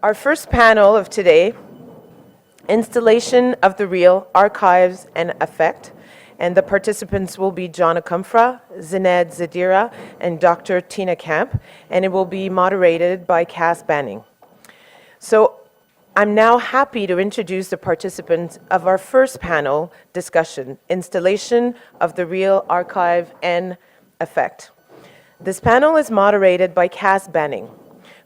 Our first panel of today, Installation of the Real, Archives and Effect, and the participants will be John Akomfrah, Zineb Sedira, and Dr. Tina Campt, and it will be moderated by Kass. So I'm now happy to introduce the participants of our first panel discussion, Installation of the Real, Archive and Effect. This panel is moderated by Kass,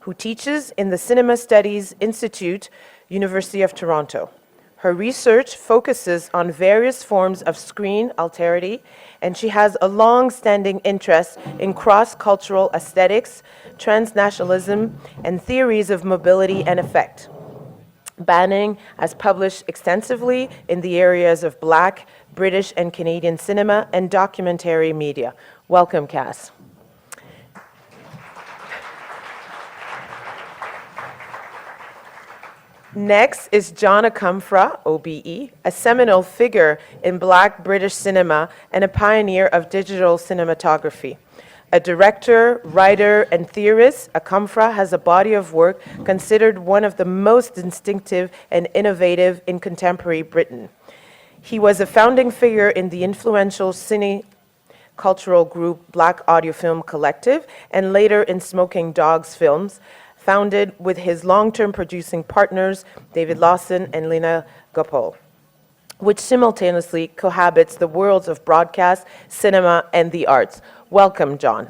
who teaches in the Cinema Studies Institute, University of Toronto. Her research focuses on various forms of screen alterity, and she has a long-standing interest in cross-cultural aesthetics, transnationalism, and theories of mobility and effect. Banning has published extensively in the areas of Black, British, and Canadian cinema and documentary media. Welcome, Kass. Next is John Akomfrah, OBE, a seminal figure in Black British cinema and a pioneer of digital cinematography. A director, writer, and theorist, Akomfrah has a body of work considered one of the most distinctive and innovative in contemporary Britain. He was a founding figure in the influential cine-cultural group Black Audiofilm Collective and later in Smoking Dogs Films, founded with his long-term producing partners, David Lawson and Lena Gopal, which simultaneously cohabits the worlds of broadcast, cinema, and the arts. Welcome, John.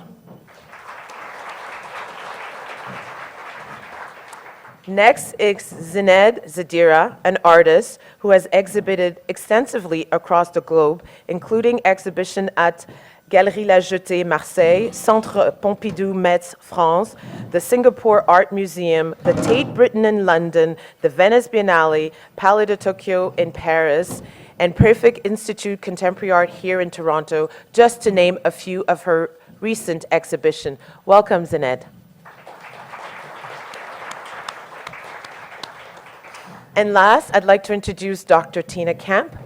Next is Zineb Sedira, an artist who has exhibited extensively across the globe, including exhibition at Galerie La Jetée, Marseille, Centre Pompidou, Metz, France, the Singapore Art Museum, the Tate Britain in London, the Venice Biennale, Palais de Tokyo in Paris, and Prefect Institute Contemporary Art here in Toronto, just to name a few of her recent exhibitions. Welcome, Zineb. And last, I'd like to introduce Dr. Tina Campt,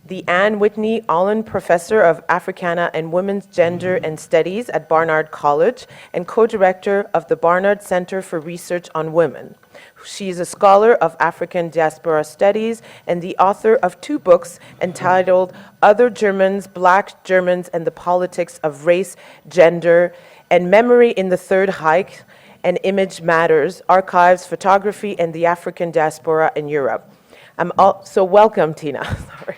the Anne Whitney Allen Professor of Africana and Women's Gender and Studies at Barnard College and co-director of the Barnard Center for Research on Women. She is a scholar of African diaspora studies and the author of 2 books entitled Other Germans, Black Germans and the Politics of Race, Gender, and Memory in the Third Reich and Image Matters, Archives, Photography, and the African Diaspora in Europe. So welcome, Tina. Sorry.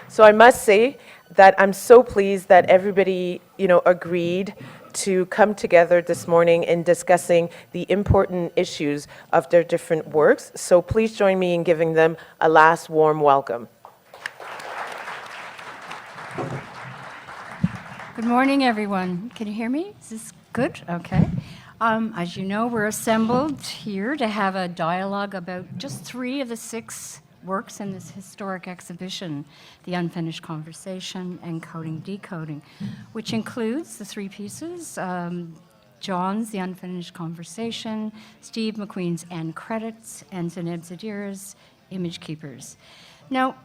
So I must say that I'm so pleased that everybody, agreed to come together this morning in discussing the important issues of their different works. So please join me in giving them a last warm welcome. Good morning, everyone. Can you hear me? Is this good? Okay. As you know, we're assembled here to have a dialogue about just 3 of the 6 works in this historic exhibition, The Unfinished Conversation, Encoding, Decoding, which includes the 3 pieces, John's The Unfinished Conversation, Steve McQueen's End Credits, and Zineb Sedira's Image Keepers. Now,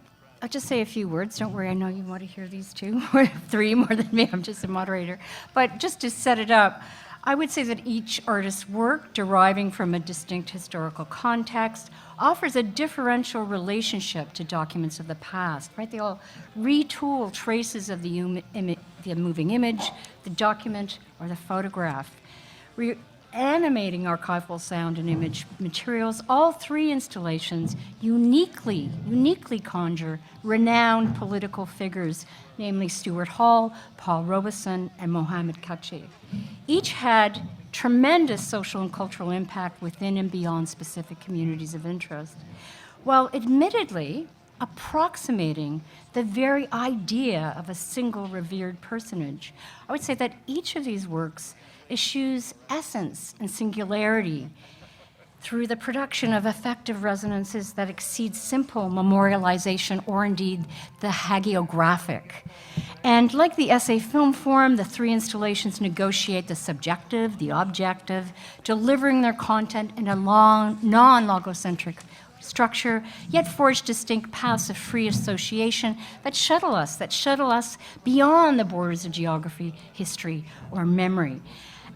I'll just say a few words. Don't worry, I know you want to hear these 2 or 3 more than me. I'm just a moderator. But just to set it up, I would say that each artist's work, deriving from a distinct historical context, offers a differential relationship to documents of the past, right? They all retool traces of the moving image, the document, or the photograph. Animating archival sound and image materials, all 3 installations uniquely conjure renowned political figures, namely Stuart Hall, Paul Robeson, and Mohamed Khatchi. Each had tremendous social and cultural impact within and beyond specific communities of interest, while admittedly approximating the very idea of a single revered personage. I would say that each of these works eschews essence and singularity through the production of effective resonances that exceed simple memorialization or indeed the hagiographic. And like the essay film form, the 3 installations negotiate the subjective, the objective, delivering their content in a long, non-logocentric structure, yet forge distinct paths of free association that shuttle us beyond the borders of geography, history, or memory.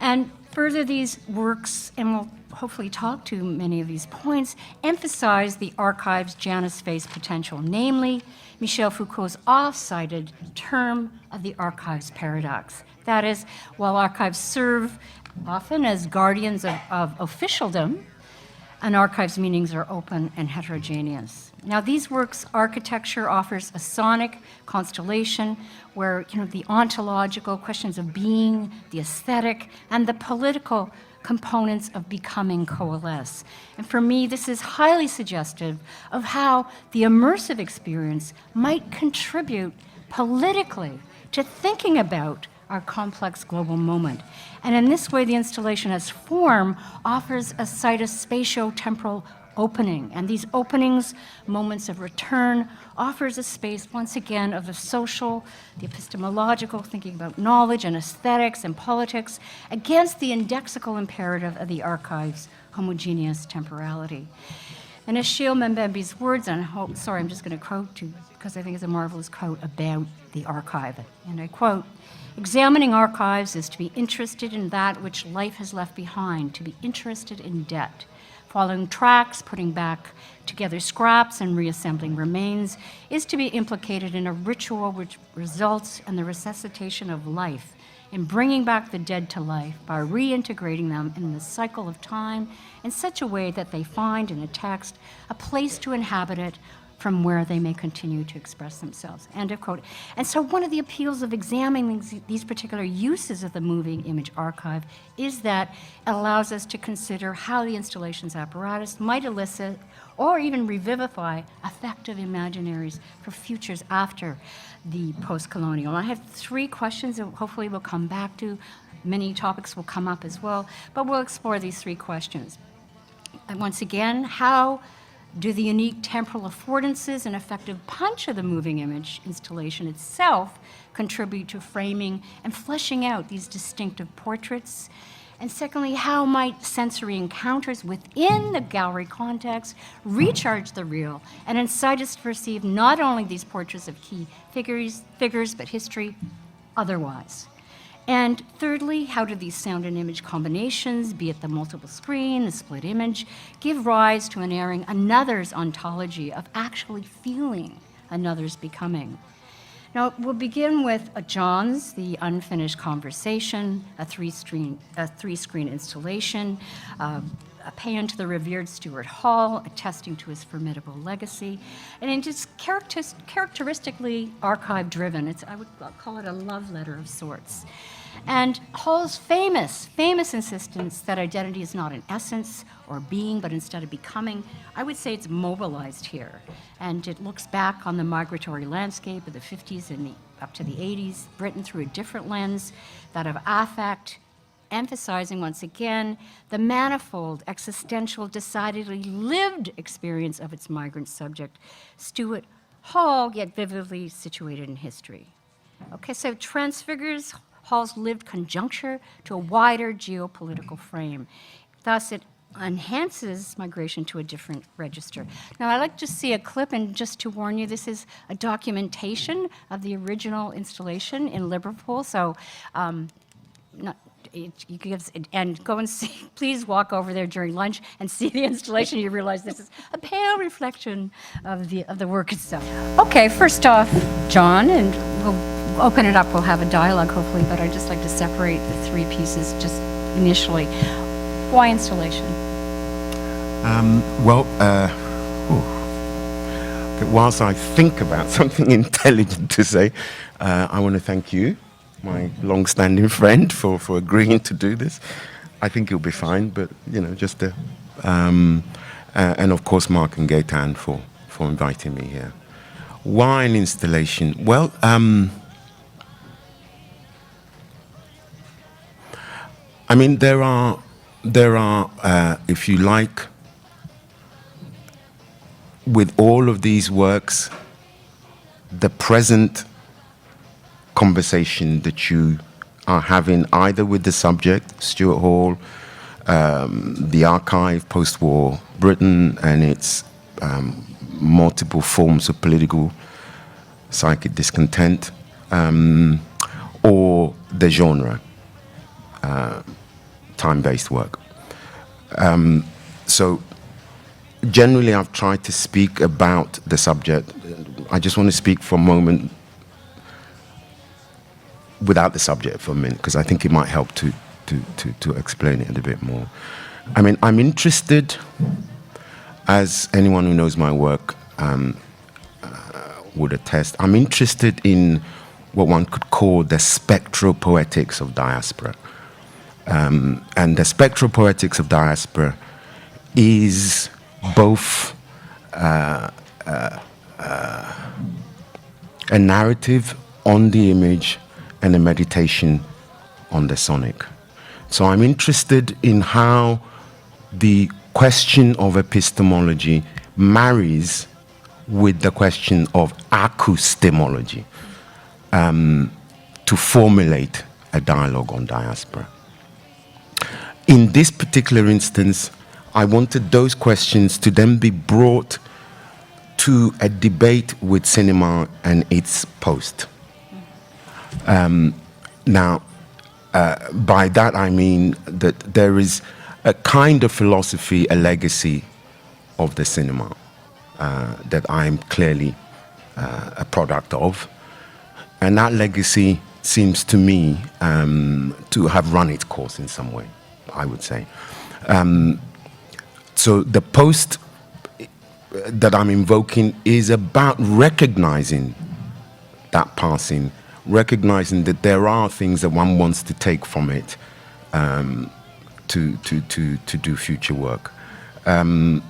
And further, these works, and we'll hopefully talk to many of these points, emphasize the archive's Janus phase potential, namely Michel Foucault's oft-cited term of the archive's paradox. That is, while archives serve often as guardians of officialdom, an archive's meanings are open and heterogeneous. Now, these works' architecture offers a sonic constellation where, the ontological questions of being, the aesthetic, and the political components of becoming coalesce. And for me, this is highly suggestive of how the immersive experience might contribute politically to thinking about our complex global moment. And in this way, the installation as form offers a site of spatio-temporal opening. And these openings, moments of return, offers a space, once again, of the social, the epistemological, thinking about knowledge and aesthetics and politics, against the indexical imperative of the archive's homogeneous temporality. And Achille Mbembe's words, and I'm just going to quote to, because I think it's a marvelous quote about the archive, and I quote, "Examining archives is to be interested in that which life has left behind, to be interested in debt. Following tracks, putting back together scraps, and reassembling remains is to be implicated in a ritual which results in the resuscitation of life, in bringing back the dead to life by reintegrating them in the cycle of time in such a way that they find in a text a place to inhabit it from where they may continue to express themselves." End of quote. And so one of the appeals of examining these particular uses of the moving image archive is that it allows us to consider how the installation's apparatus might elicit or even revivify affective imaginaries for futures after the post-colonial. I have 3 questions that hopefully we'll come back to. Many topics will come up as well, but we'll explore these 3 questions. And once again, how do the unique temporal affordances and effective punch of the moving image installation itself contribute to framing and fleshing out these distinctive portraits? And secondly, how might sensory encounters within the gallery context recharge the real and incite us to perceive not only these portraits of key figures, but history otherwise? And thirdly, how do these sound and image combinations, be it the multiple screen, the split image, give rise to an airing another's ontology of actually feeling another's becoming? Now, we'll begin with John's The Unfinished Conversation, a three-screen installation, a paean to the revered Stuart Hall, attesting to his formidable legacy, and it's just characteristically archive-driven. I would call it a love letter of sorts. And Hall's famous insistence that identity is not an essence or being, but instead of becoming, I would say it's mobilized here. And it looks back on the migratory landscape of the 50s and up to the 80s, Britain through a different lens, that of affect, emphasizing once again the manifold, existential, decidedly lived experience of its migrant subject, Stuart Hall, yet vividly situated in history. Okay, so transfigures Hall's lived conjuncture to a wider geopolitical frame. Thus, it enhances migration to a different register. Now, I'd like to see a clip, and just to warn you, this is a documentation of the original installation in Liverpool, so and go and see, please walk over there during lunch and see the installation. You realize this is a pale reflection of the work itself. Okay, first off, John, and we'll open it up, we'll have a dialogue hopefully, but I'd just like to separate the 3 pieces just initially. Why installation? Whilst I think about something intelligent to say, I want to thank you, my long-standing friend, for agreeing to do this. I think you'll be fine, but just and of course Mark and Gaetan for inviting me here. Why an installation? Well, I mean, there are, if you like, with all of these works, the present conversation that you are having either with the subject, Stuart Hall, the archive, post-war Britain, and its multiple forms of political psychic discontent, or the genre, time-based work. So generally I've tried to speak about the subject. I just want to speak for a moment without the subject for a minute, because I think it might help to explain it a bit more. I mean, I'm interested, as anyone who knows my work would attest, I'm interested in what one could call the spectral poetics of diaspora. And the spectral poetics of diaspora is both a narrative on the image and a meditation on the sonic. So I'm interested in how the question of epistemology marries with the question of acoustemology to formulate a dialogue on diaspora. In this particular instance, I wanted those questions to then be brought to a debate with cinema and its post. Now, by that I mean that there is a kind of philosophy, a legacy of the cinema that I'm clearly a product of. And that legacy seems to me to have run its course in some way, I would say. So the post that I'm invoking is about recognizing that passing, recognizing that there are things that one wants to take from it to do future work. And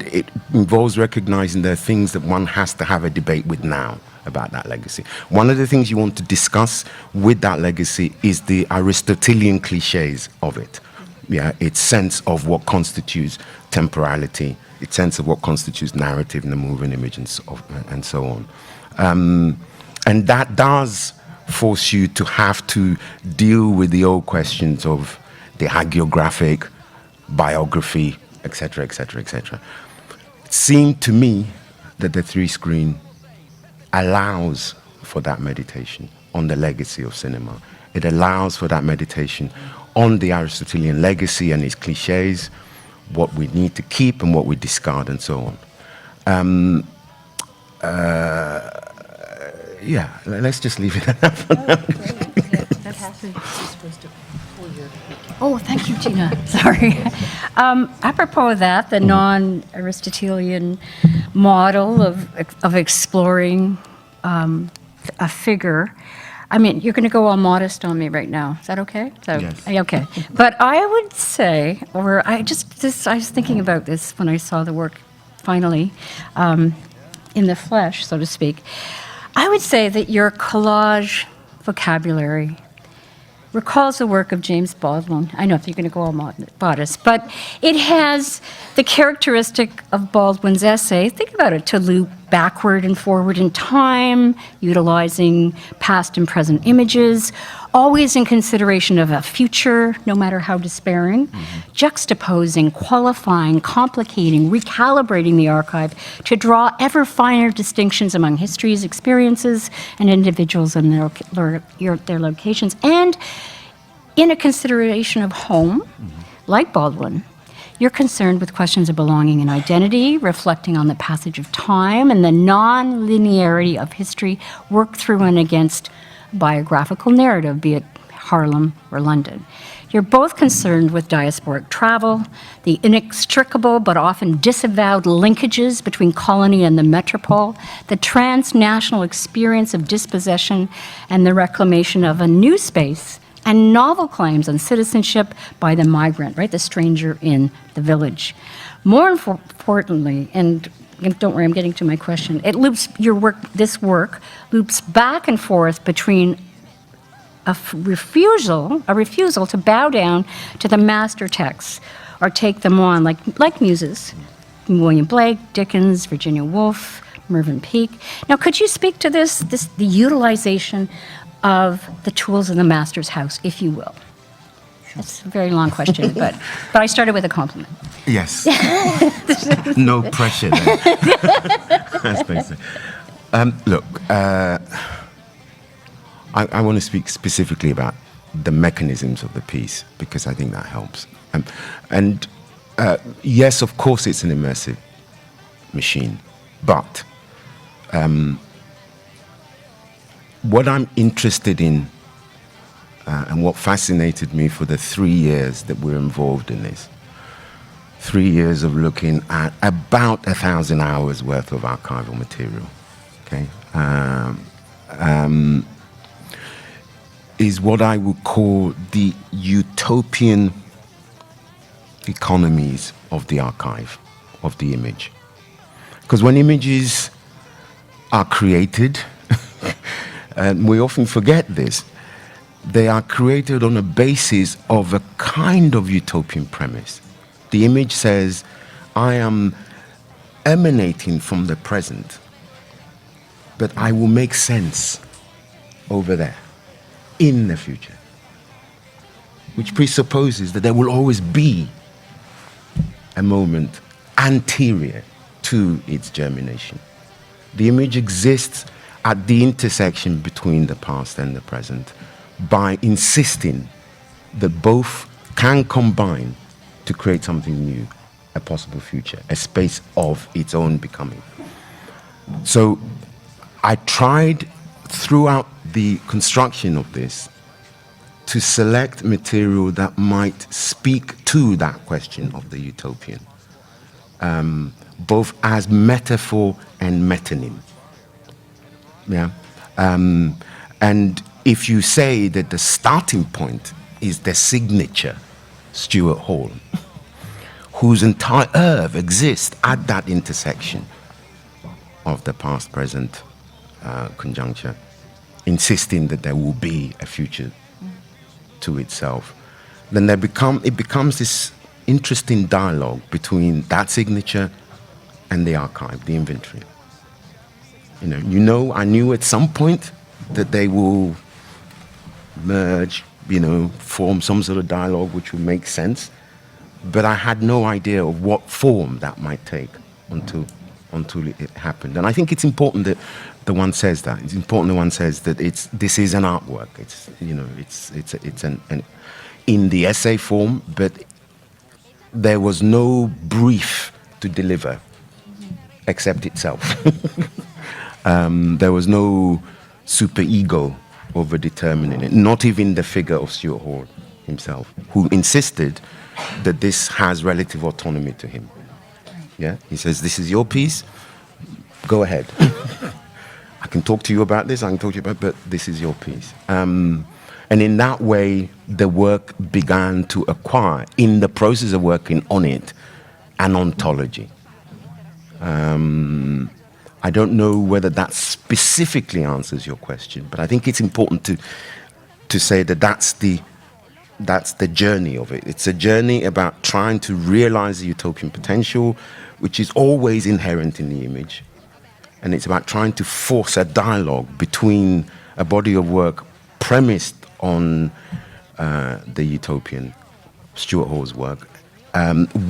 it involves recognizing there are things that one has to have a debate with now about that legacy. One of the things you want to discuss with that legacy is the Aristotelian cliches of it. Yeah, its sense of what constitutes temporality, its sense of what constitutes narrative in the moving image and so on. And that does force you to have to deal with the old questions of the hagiographic, biography, etc., etc., etc. It seemed to me that the three-screen allows for that meditation on the legacy of cinema. It allows for that meditation on the Aristotelian legacy and its cliches, what we need to keep and what we discard and so on. Yeah, let's just leave it at that for now. Oh, thank you, Gina. Sorry. Apropos of that, the non-Aristotelian model of exploring a figure. I mean, you're going to go all modest on me right now. Is that okay? Yes. Okay. But I would say, or I was thinking about this when I saw the work finally in the flesh, so to speak. I would say that your collage vocabulary recalls the work of James Baldwin. I know you're going to go all modest, but it has the characteristic of Baldwin's essay. Think about it, to loop backward and forward in time, utilizing past and present images, always in consideration of a future, no matter how despairing, juxtaposing, qualifying, complicating, recalibrating the archive to draw ever finer distinctions among histories, experiences, and individuals and their locations. And in a consideration of home, like Baldwin, you're concerned with questions of belonging and identity, reflecting on the passage of time and the non-linearity of history worked through and against biographical narrative, be it Harlem or London. You're both concerned with diasporic travel, the inextricable but often disavowed linkages between colony and the metropole, the transnational experience of dispossession and the reclamation of a new space, and novel claims on citizenship by the migrant, right, the stranger in the village. More importantly, and don't worry, I'm getting to my question, it loops this work loops back and forth between a refusal to bow down to the master texts or take them on, like muses, William Blake, Dickens, Virginia Woolf, Mervyn Peake. Now, could you speak to the utilization of the tools in the master's house, if you will? That's a very long question, but I started with a compliment. Yes. No pressure then. As they say. Look, I want to speak specifically about the mechanisms of the piece because I think that helps. Yes, of course, it's an immersive machine, but what I'm interested in and what fascinated me for the 3 years that we're involved in this, 3 years of looking at about 1,000 hours worth of archival material, okay, is what I would call the utopian economies of the archive, of the image. Because when images are created, and we often forget this, they are created on a basis of a kind of utopian premise. The image says, I am emanating from the present, but I will make sense over there, in the future, which presupposes that there will always be a moment anterior to its germination. The image exists at the intersection between the past and the present by insisting that both can combine to create something new, a possible future, a space of its own becoming. So I tried throughout the construction of this to select material that might speak to that question of the utopian, both as metaphor and metonym. Yeah. And if you say that the starting point is the signature, Stuart Hall, whose entire oeuvre exists at that intersection of the past-present conjuncture, insisting that there will be a future to itself, then it becomes this interesting dialogue between that signature and the archive, the inventory. I knew at some point that they will merge, form some sort of dialogue which would make sense, but I had no idea of what form that might take until it happened. And I think it's important that the one says that. It's important the one says that this is an artwork. It's an in the essay form, but there was no brief to deliver except itself. There was no superego over determining it, not even the figure of Stuart Hall himself, who insisted that this has relative autonomy to him. Yeah, he says, this is your piece, go ahead. I can talk to you about this, I can talk to you about, but this is your piece. And in that way, the work began to acquire, in the process of working on it, an ontology. I don't know whether that specifically answers your question, but I think it's important to say that that's the journey of it. It's a journey about trying to realize the utopian potential, which is always inherent in the image. And it's about trying to force a dialogue between a body of work premised on the utopian, Stuart Hall's work,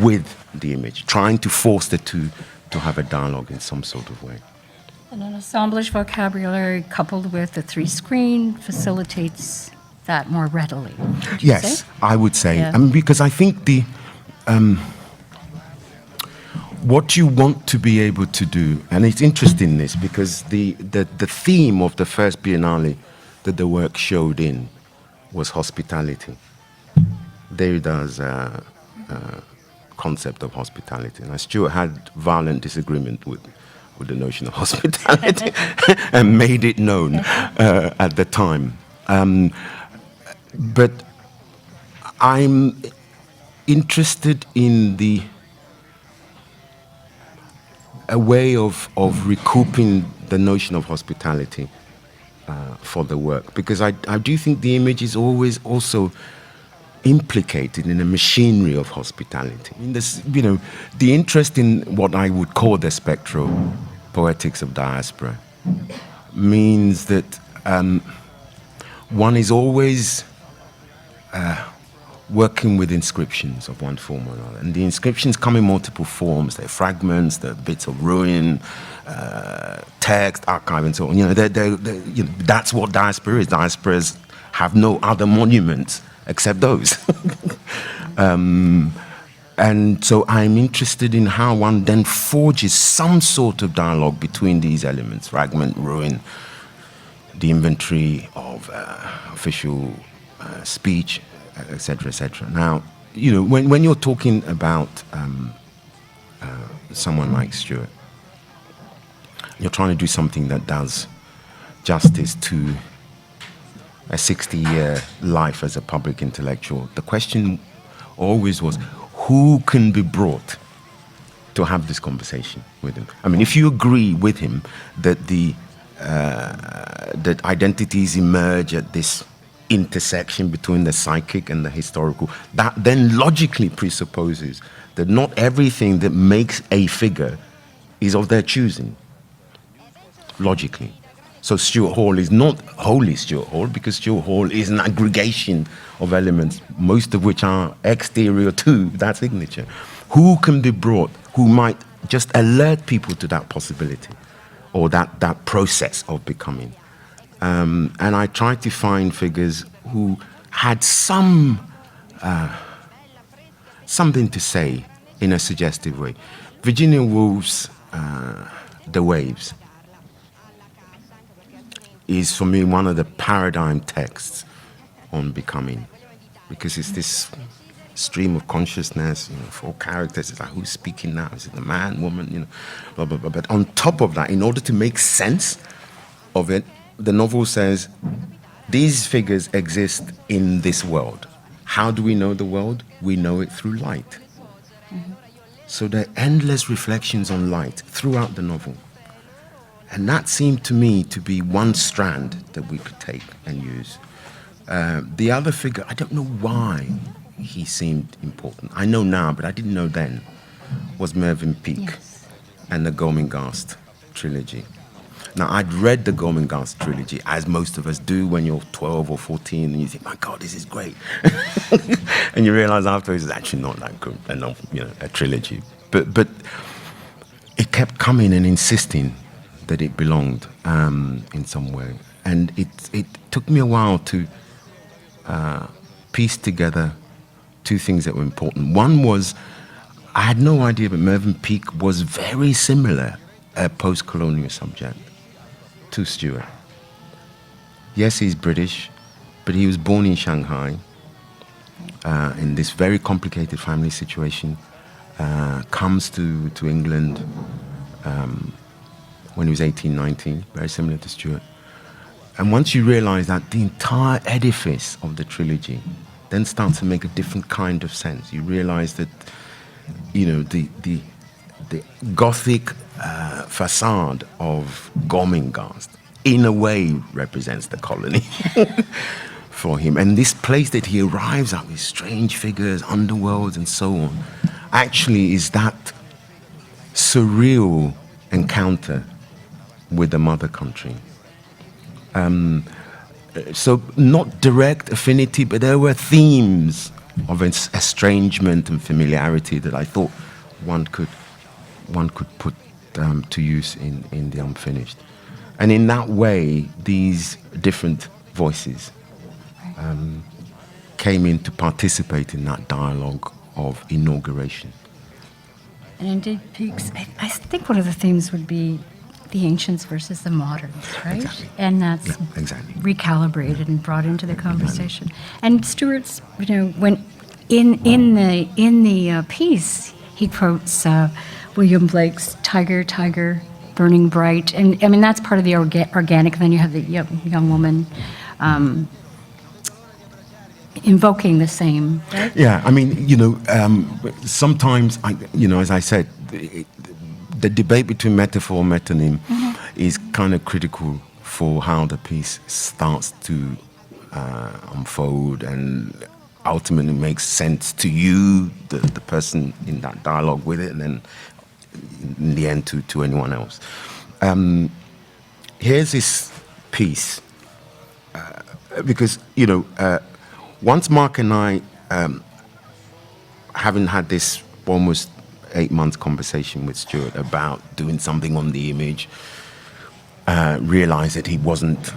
with the image, trying to force the two to have a dialogue in some sort of way. And an assemblage vocabulary coupled with the 3-screen facilitates that more readily. Would you say? I would say. Yeah. Because I think what you want to be able to do, and it's interesting this, because the theme of the first Biennale that the work showed in was hospitality. Derrida's concept of hospitality. And Stuart had violent disagreement with the notion of hospitality and made it known at the time. But I'm interested in a way of recouping the notion of hospitality for the work, because I do think the image is always also implicated in the machinery of hospitality. In this, the interest in what I would call the spectral poetics of diaspora means that one is always working with inscriptions of one form or another. And the inscriptions come in multiple forms. They're fragments, they're bits of ruin, text, archive, and so on. That's what diaspora is. Diasporas have no other monuments except those. And so I'm interested in how one then forges some sort of dialogue between these elements, fragment, ruin, the inventory of official speech, etc., etc. Now, when you're talking about someone like Stuart, you're trying to do something that does justice to a 60-year life as a public intellectual. The question always was, who can be brought to have this conversation with him? I mean, if you agree with him that that identities emerge at this intersection between the psychic and the historical, that then logically presupposes that not everything that makes a figure is of their choosing, logically. So Stuart Hall is not wholly Stuart Hall, because Stuart Hall is an aggregation of elements, most of which are exterior to that signature. Who can be brought who might just alert people to that possibility or that process of becoming? And I tried to find figures who had something to say in a suggestive way. Virginia Woolf's The Waves is, for me, one of the paradigm texts on becoming, because it's this stream of consciousness, 4 characters. It's like, who's speaking now? Is it the man, woman, blah, blah, blah. But on top of that, in order to make sense of it, the novel says, these figures exist in this world. How do we know the world? We know it through light. Mm-hmm. So there are endless reflections on light throughout the novel. And that seemed to me to be one strand that we could take and use. The other figure, I don't know why he seemed important. I know now, but I didn't know then, was Mervyn Peake. Yes. And the Gormenghast trilogy. Now, I'd read the Gormenghast trilogy, as most of us do when you're 12 or 14, and you think, my God, this is great. And you realize afterwards it's actually not that good, a trilogy. But it kept coming and insisting that it belonged in some way. And it took me a while to piece together 2 things that were important. One was, I had no idea, but Mervyn Peake was very similar, a post-colonial subject, to Stuart. Yes, he's British, but he was born in Shanghai in this very complicated family situation, comes to England when he was 18, 19, very similar to Stuart. And once you realize that, the entire edifice of the trilogy then starts to make a different kind of sense. You realize that, the Gothic facade of Gormenghast, in a way, represents the colony for him. And this place that he arrives at with strange figures, underworlds, and so on, actually is that surreal encounter with the mother country. So not direct affinity, but there were themes of estrangement and familiarity that I thought one could put to use in the Unfinished. And in that way, these different voices came in to participate in that dialogue of inauguration. And indeed, Peake's, I think one of the themes would be the ancients versus the moderns, right? Exactly. And that's exactly. recalibrated and brought into the conversation. And Stuart's, when in the piece, he quotes William Blake's "Tiger, Tiger, Burning Bright," and I mean that's part of the organic. Then you have the young woman invoking the same. Right? Yeah, I mean, sometimes, as I said, the debate between metaphor and metonym is kind of critical for how the piece starts to unfold and ultimately makes sense to you, the person in that dialogue with it, and then in the end to anyone else. Here's this piece, because, once Mark and I having had this almost 8-month conversation with Stuart about doing something on the image, realized that he wasn't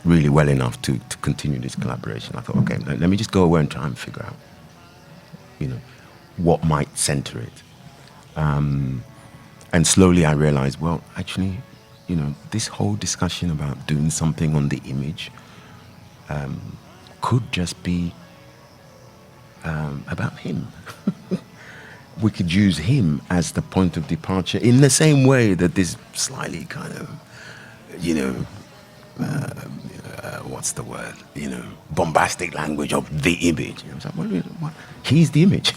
really well enough to continue this collaboration. I thought, okay, let me just go away and try and figure out, what might center it. And slowly I realized, well, actually, this whole discussion about doing something on the image could just be about him. We could use him as the point of departure in the same way that this slightly kind of, what's the word? Bombastic language of the image. I was like, well, he's the image.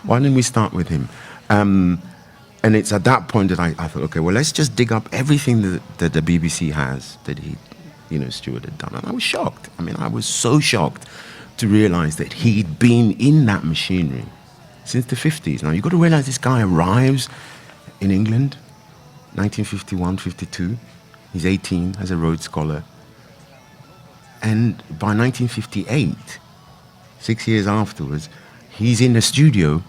Why don't we start with him? And it's at that point that I thought, okay, well, let's just dig up everything that the BBC has that Stuart had done. And I was shocked. I was so shocked to realize that he'd been in that machinery since the 50s. Now, you've got to realize this guy arrives in England, 1951, 52. He's 18, as a Rhodes Scholar. And by 1958, 6 years afterwards, he's in the studio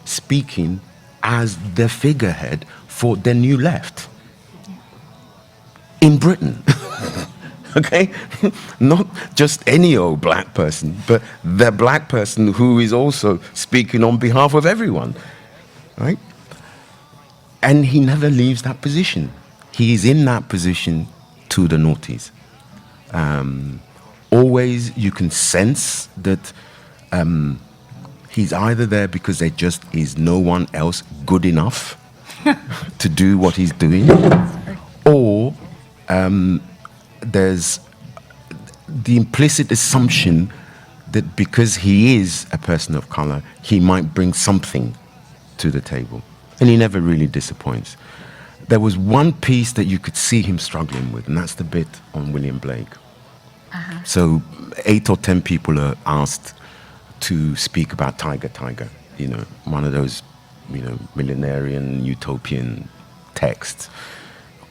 speaking as the figurehead for the New Left in Britain. Okay? Not just any old black person, but the black person who is also speaking on behalf of everyone. Right? And he never leaves that position. He is in that position to the noughties. Always you can sense that he's either there because there just is no one else good enough to do what he's doing, or there's the implicit assumption that because he is a person of color, he might bring something to the table. And he never really disappoints. There was one piece that you could see him struggling with, and that's the bit on William Blake. Uh-huh. So 8 or 10 people are asked to speak about Tiger, one of those, millenarian, utopian texts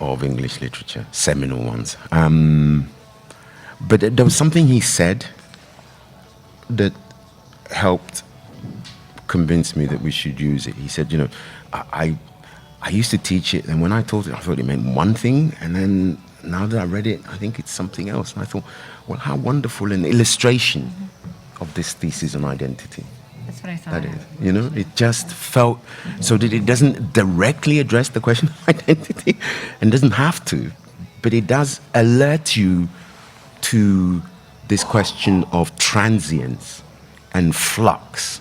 of English literature, seminal ones. But there was something he said that helped convince me that we should use it. He said, I used to teach it, and when I taught it, I thought it meant one thing, and then now that I read it, I think it's something else. And I thought, well, how wonderful an illustration of this thesis on identity. That's what I thought. That is, it just felt so that it doesn't directly address the question of identity, and doesn't have to, but it does alert you to this question of transience and flux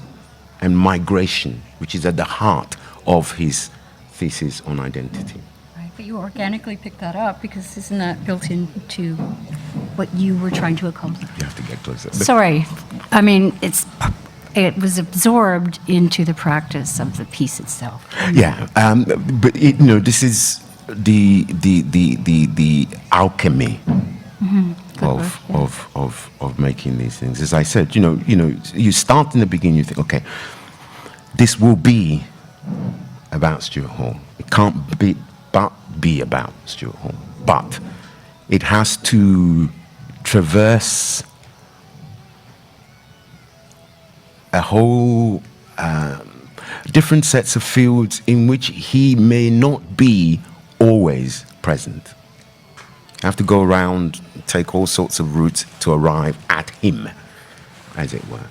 and migration, which is at the heart of his thesis on identity. Right, but you organically picked that up because isn't that built into what you were trying to accomplish? You have to get closer. Sorry, it was absorbed into the practice of the piece itself. Yeah, but this is the alchemy of making these things. As I said, you start in the beginning. You think, okay, this will be about Stuart Hall. It can't be about Stuart Hall, but it has to traverse a whole different sets of fields in which he may not be always present. You have to go around, take all sorts of routes to arrive at him, as it were.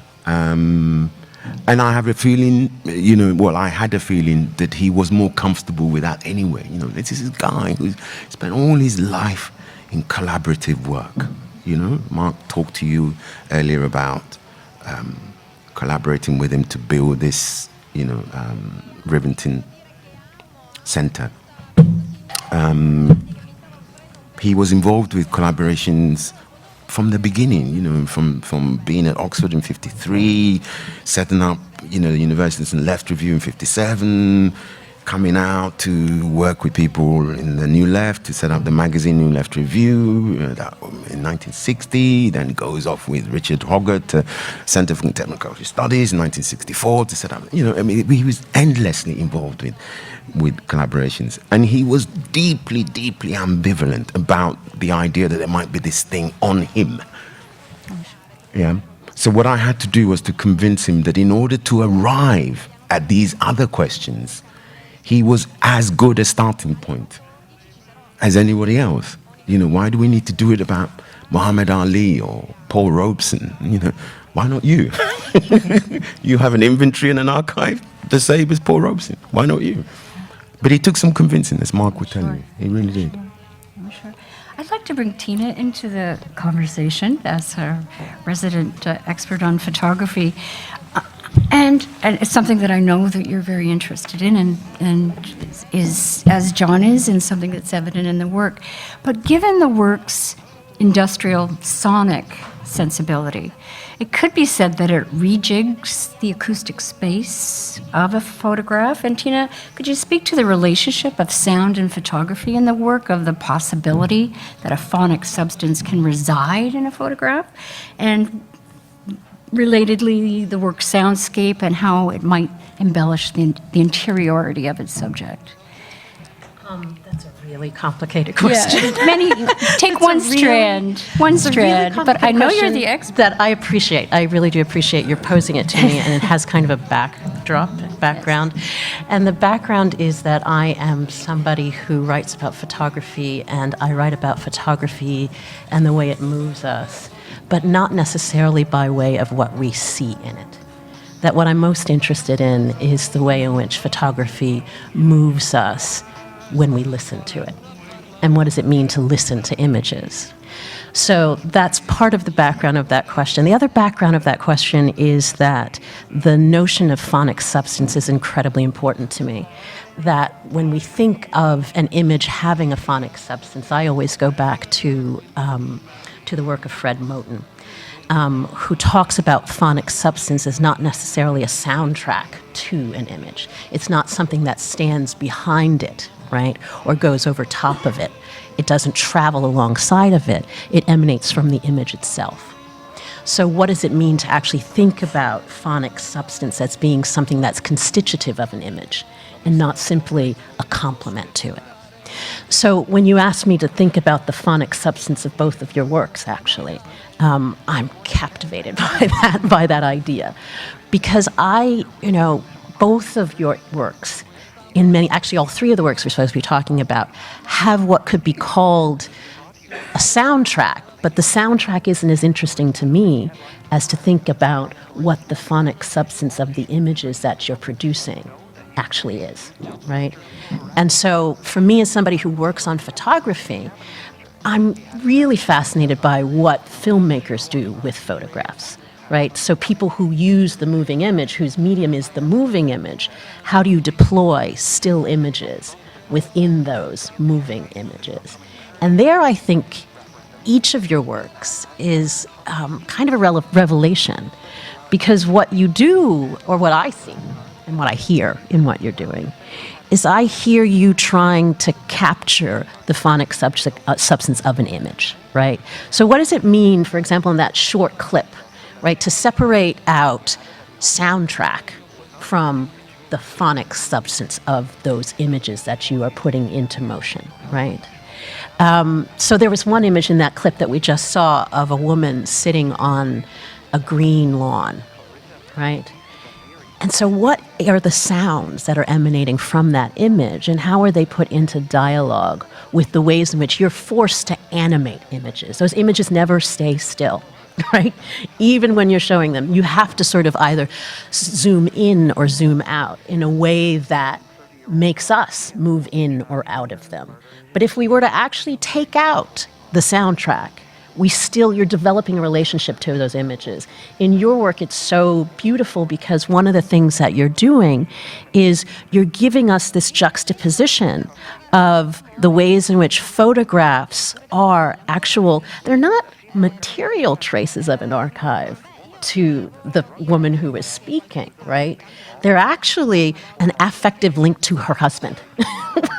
And I have a feeling, I had a feeling that he was more comfortable with that anyway. This is a guy who's spent all his life in collaborative work. Mark talked to you earlier about collaborating with him to build this, Rivington Center. He was involved with collaborations from the beginning, from being at Oxford in 53, setting up, the Universities and Left Review in 57, coming out to work with people in the New Left to set up the magazine New Left Review in 1960, then goes off with Richard Hoggart to Centre for Contemporary Cultural Studies in 1964 to set up, he was endlessly involved with collaborations. And he was deeply, deeply ambivalent about the idea that there might be this thing on him. Yeah. So what I had to do was to convince him that in order to arrive at these other questions, he was as good a starting point as anybody else. You know, why do we need to do it about Muhammad Ali or Paul Robeson? You know, why not you? You have an inventory and an archive the same as Paul Robeson. Why not you? But he took some convincing, as Mark would tell you. He really did. Sure. I'd like to bring Tina into the conversation as a resident expert on photography. And it's something that I know that you're very interested in and is, as John is, in something that's evident in the work. But given the work's industrial sonic sensibility, it could be said that it rejigs the acoustic space of a photograph. And Tina, could you speak to the relationship of sound and photography in the work, of the possibility that a phonic substance can reside in a photograph? And relatedly, the work's soundscape and how it might embellish the interiority of its subject. That's a really complicated question. Yeah. Take one strand, but I know you're the expert. That I appreciate. I really do appreciate your posing it to me, and it has kind of a background. And the background is that I am somebody who writes about photography, and I write about photography and the way it moves us, but not necessarily by way of what we see in it. That what I'm most interested in is the way in which photography moves us when we listen to it. And what does it mean to listen to images? So that's part of the background of that question. The other background of that question is that the notion of phonic substance is incredibly important to me. That when we think of an image having a phonic substance, I always go back to the work of Fred Moten, who talks about phonic substance as not necessarily a soundtrack to an image. It's not something that stands behind it, right, or goes over top of it. It doesn't travel alongside of it. It emanates from the image itself. So what does it mean to actually think about phonic substance as being something that's constitutive of an image and not simply a complement to it? So when you ask me to think about the phonic substance of both of your works, actually, I'm captivated by that idea. Because both of your works, actually all three of the works we're supposed to be talking about, have what could be called a soundtrack, but the soundtrack isn't as interesting to me as to think about what the phonic substance of the images that you're producing actually is, right? And so for me, as somebody who works on photography, I'm really fascinated by what filmmakers do with photographs, right? So people who use the moving image, whose medium is the moving image, how do you deploy still images within those moving images? And there, I think, each of your works is kind of a revelation, because what you do, or what I see, and what I hear in what you're doing, is I hear you trying to capture the phonic substance of an image, right? So what does it mean, for example, in that short clip, right, to separate out soundtrack from the phonic substance of those images that you are putting into motion, right? So there was one image in that clip that we just saw of a woman sitting on a green lawn, right? And so what are the sounds that are emanating from that image, and how are they put into dialogue with the ways in which you're forced to animate images? Those images never stay still, right? Even when you're showing them, you have to sort of either zoom in or zoom out in a way that makes us move in or out of them. But if we were to actually take out the soundtrack, you're developing a relationship to those images. In your work, it's so beautiful because one of the things that you're doing is you're giving us this juxtaposition of the ways in which photographs are they're not material traces of an archive to the woman who is speaking, right? They're actually an affective link to her husband,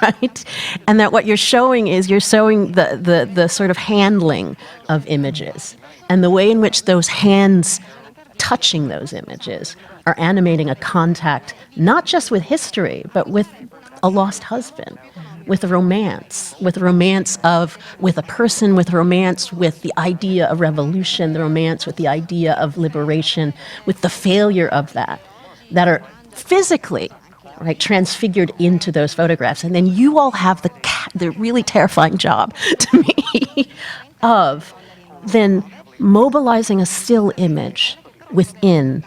right? And that what you're showing the sort of handling of images and the way in which those hands touching those images are animating a contact, not just with history, but with a lost husband, with a romance, with a person, with romance, with the idea of revolution, the romance with the idea of liberation, with the failure of that are physically, right, transfigured into those photographs. And then you all have the really terrifying job to me of then mobilizing a still image within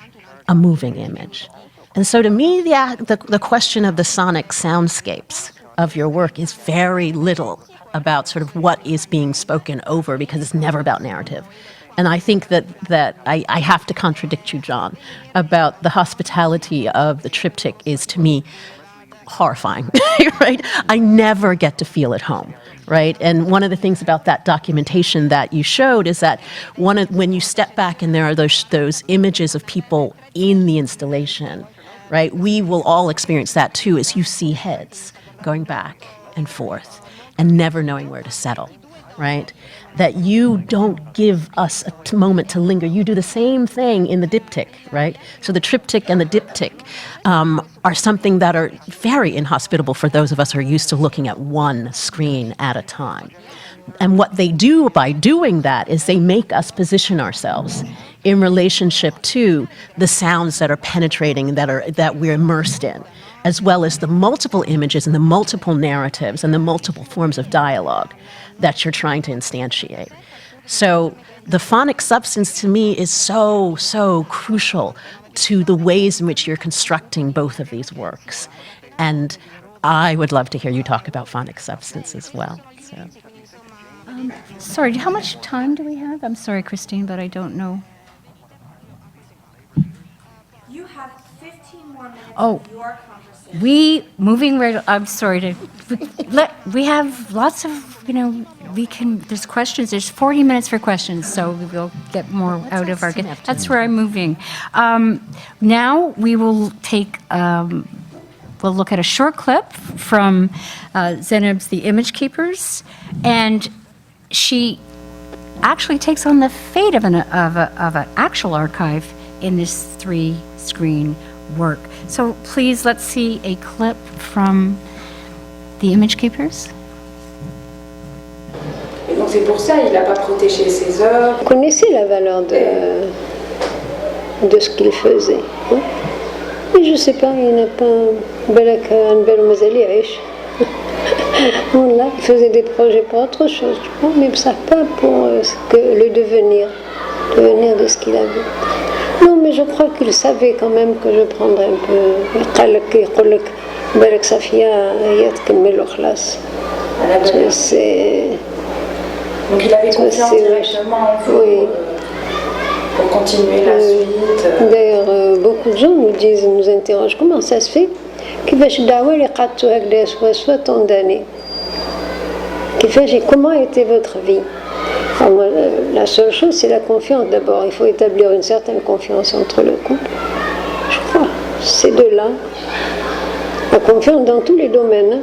a moving image. And so to me, the question of the sonic soundscapes of your work is very little about sort of what is being spoken over, because it's never about narrative. And I think that I have to contradict you, John, about the hospitality of the triptych is, to me, horrifying, right? I never get to feel at home, right? And one of the things about that documentation that you showed is that when you step back and there are those images of people in the installation, right? We will all experience that too, as you see heads going back and forth and never knowing where to settle, right? That you don't give us a moment to linger. You do the same thing in the diptych, right? So the triptych and the diptych are something that are very inhospitable for those of us who are used to looking at one screen at a time. And what they do by doing that is they make us position ourselves in relationship to the sounds that are penetrating, that we're immersed in, as well as the multiple images and the multiple narratives and the multiple forms of dialogue that you're trying to instantiate. So the phonic substance to me is so, so crucial to the ways in which you're constructing both of these works. And I would love to hear you talk about phonic substance as well. So. Sorry, how much time do we have? I'm sorry, Christine, but I don't know. You have 15 more minutes Oh. of your conversation. I'm sorry to, we have lots of, there's questions, there's 40 minutes for questions, so we will get more out of our, that's where I'm moving. Now we will we'll look at a short clip from Zineb's The Image Keepers, and she actually takes on the fate of an actual archive in this 3-screen work. So please, let's see a clip from The Image Keepers. Et donc c'est pour ça il n'a pas protégé ses œuvres. Vous connaissez la valeur de ce qu'il faisait. Hein? Mais je ne sais pas, il n'a pas une belle mazali riche. Voilà, il faisait des projets pour autre chose, je crois, mais ça pas pour le devenir de ce qu'il avait. Non, mais je crois qu'il savait quand même que je prendrais un peu. يقول لك بالك صفية هي تكمل وخلاص. Donc il avait confiance directement en vous, oui, pour continuer la suite. D'ailleurs, beaucoup de gens nous interrogent comment ça se fait كيفاش الدعوة اللي قعدتوا هكذا سوا tant d'années. Comment était votre vie? Enfin, moi, la seule chose, c'est la confiance d'abord. Il faut établir une certaine confiance entre le couple. Je crois, ces deux-là, la confiance dans tous les domaines. Hein.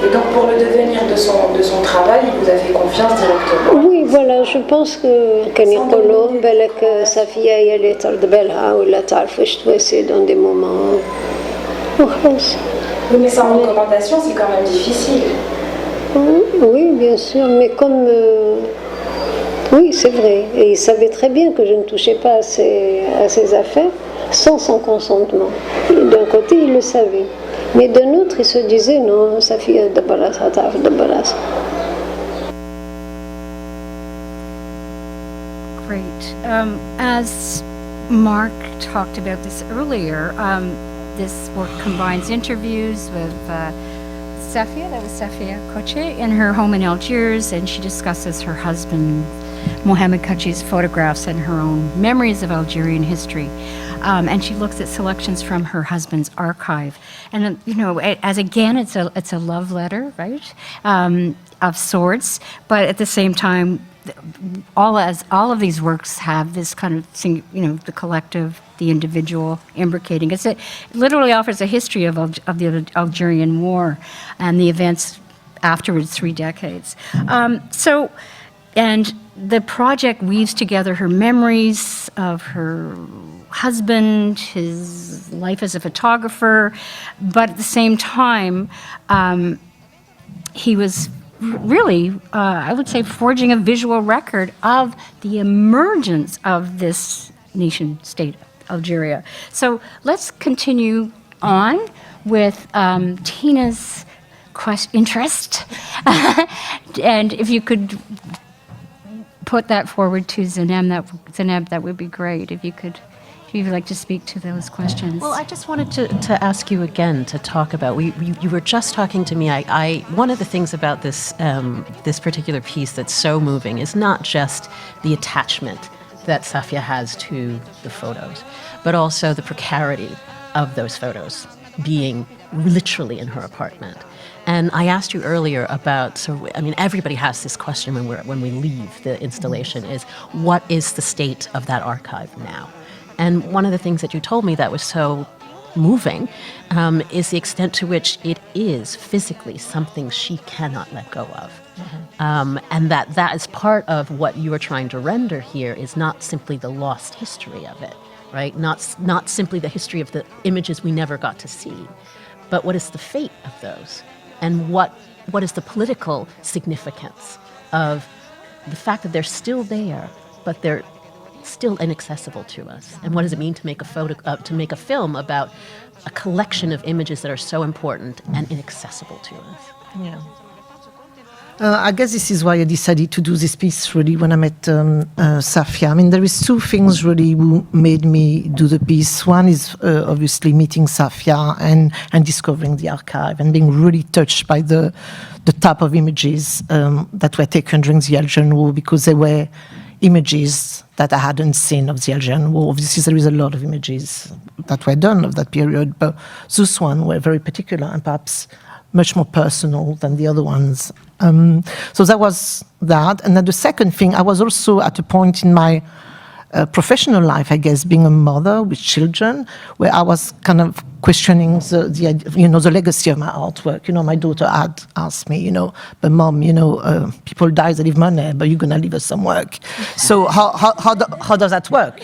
Et donc pour le devenir de son travail, il vous a fait confiance directement? Oui, voilà, je pense que كان يقولوا بالك صفية هي اللي ترد بالها ولا تعرف واش تواسي dans des moments. Oui, mais sans recommandation, c'est quand même difficile. Oui, bien sûr, mais comme... oui, c'est vrai. Et il savait très bien que je ne touchais pas à ses affaires sans son consentement. D'un côté, il le savait. Mais d'un autre, il se disait, non, sa fille a de balas. Great. As Mark talked about this earlier, this work combines interviews with Safia Koche in her home in Algiers, and she discusses her husband Mohamed Kachi's photographs and her own memories of Algerian history. And she looks at selections from her husband's archive. And, as again, it's a love letter, right, of sorts, but at the same time, all of these works have this kind of thing, the collective, the individual imbricating. It literally offers a history of the Algerian War and the events afterwards, 3 decades. And the project weaves together her memories of her husband, his life as a photographer, but at the same time, he was really, I would say, forging a visual record of the emergence of this nation state, Algeria. So let's continue on with Tina's interest. And if you could put that forward to Zineb, that would be great. If you'd like to speak to those questions. Well, I just wanted to ask you again to talk about. You were just talking to me. One of the things about this this particular piece that's so moving is not just the attachment that Safia has to the photos, but also the precarity of those photos being literally in her apartment. And I asked you earlier about, everybody has this question when we leave the installation is, what is the state of that archive now? And one of the things that you told me that was so moving is the extent to which it is physically something she cannot let go of. Mm-hmm. And that is part of what you are trying to render here is not simply the lost history of it, right? Not simply the history of the images we never got to see, but what is the fate of those? And what is the political significance of the fact that they're still there, but they're still inaccessible to us? And what does it mean to make a film about a collection of images that are so important and inaccessible to us? Yeah. I guess this is why I decided to do this piece really when I met Safia. I mean, there is two things really who made me do the piece. One is obviously meeting Safia and discovering the archive and being really touched by the type of images that were taken during the Algerian War, because they were images that I hadn't seen of the Algerian War. Obviously, there is a lot of images that were done of that period, but those ones were very particular and perhaps much more personal than the other ones. So that was that. And then the second thing, I was also at a point in my professional life, I guess, being a mother with children, where I was kind of questioning the legacy of my artwork. My daughter had asked me, but mom, people die, they leave money, but you're going to leave us some work. So how does that work,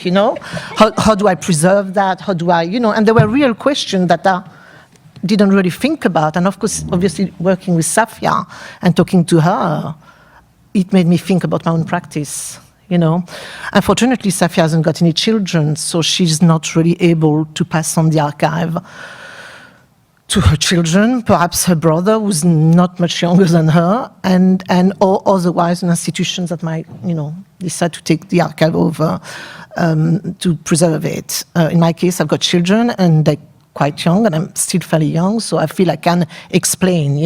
How do I preserve that? How do I, and there were real questions that are didn't really think about. And of course, obviously, working with Safia and talking to her, it made me think about my own practice, Unfortunately, Safia hasn't got any children, so she's not really able to pass on the archive to her children, perhaps her brother, who's not much younger than her, or otherwise an institution that might, decide to take the archive over to preserve it. In my case, I've got children, and they're quite young, and I'm still fairly young, so I feel I can explain,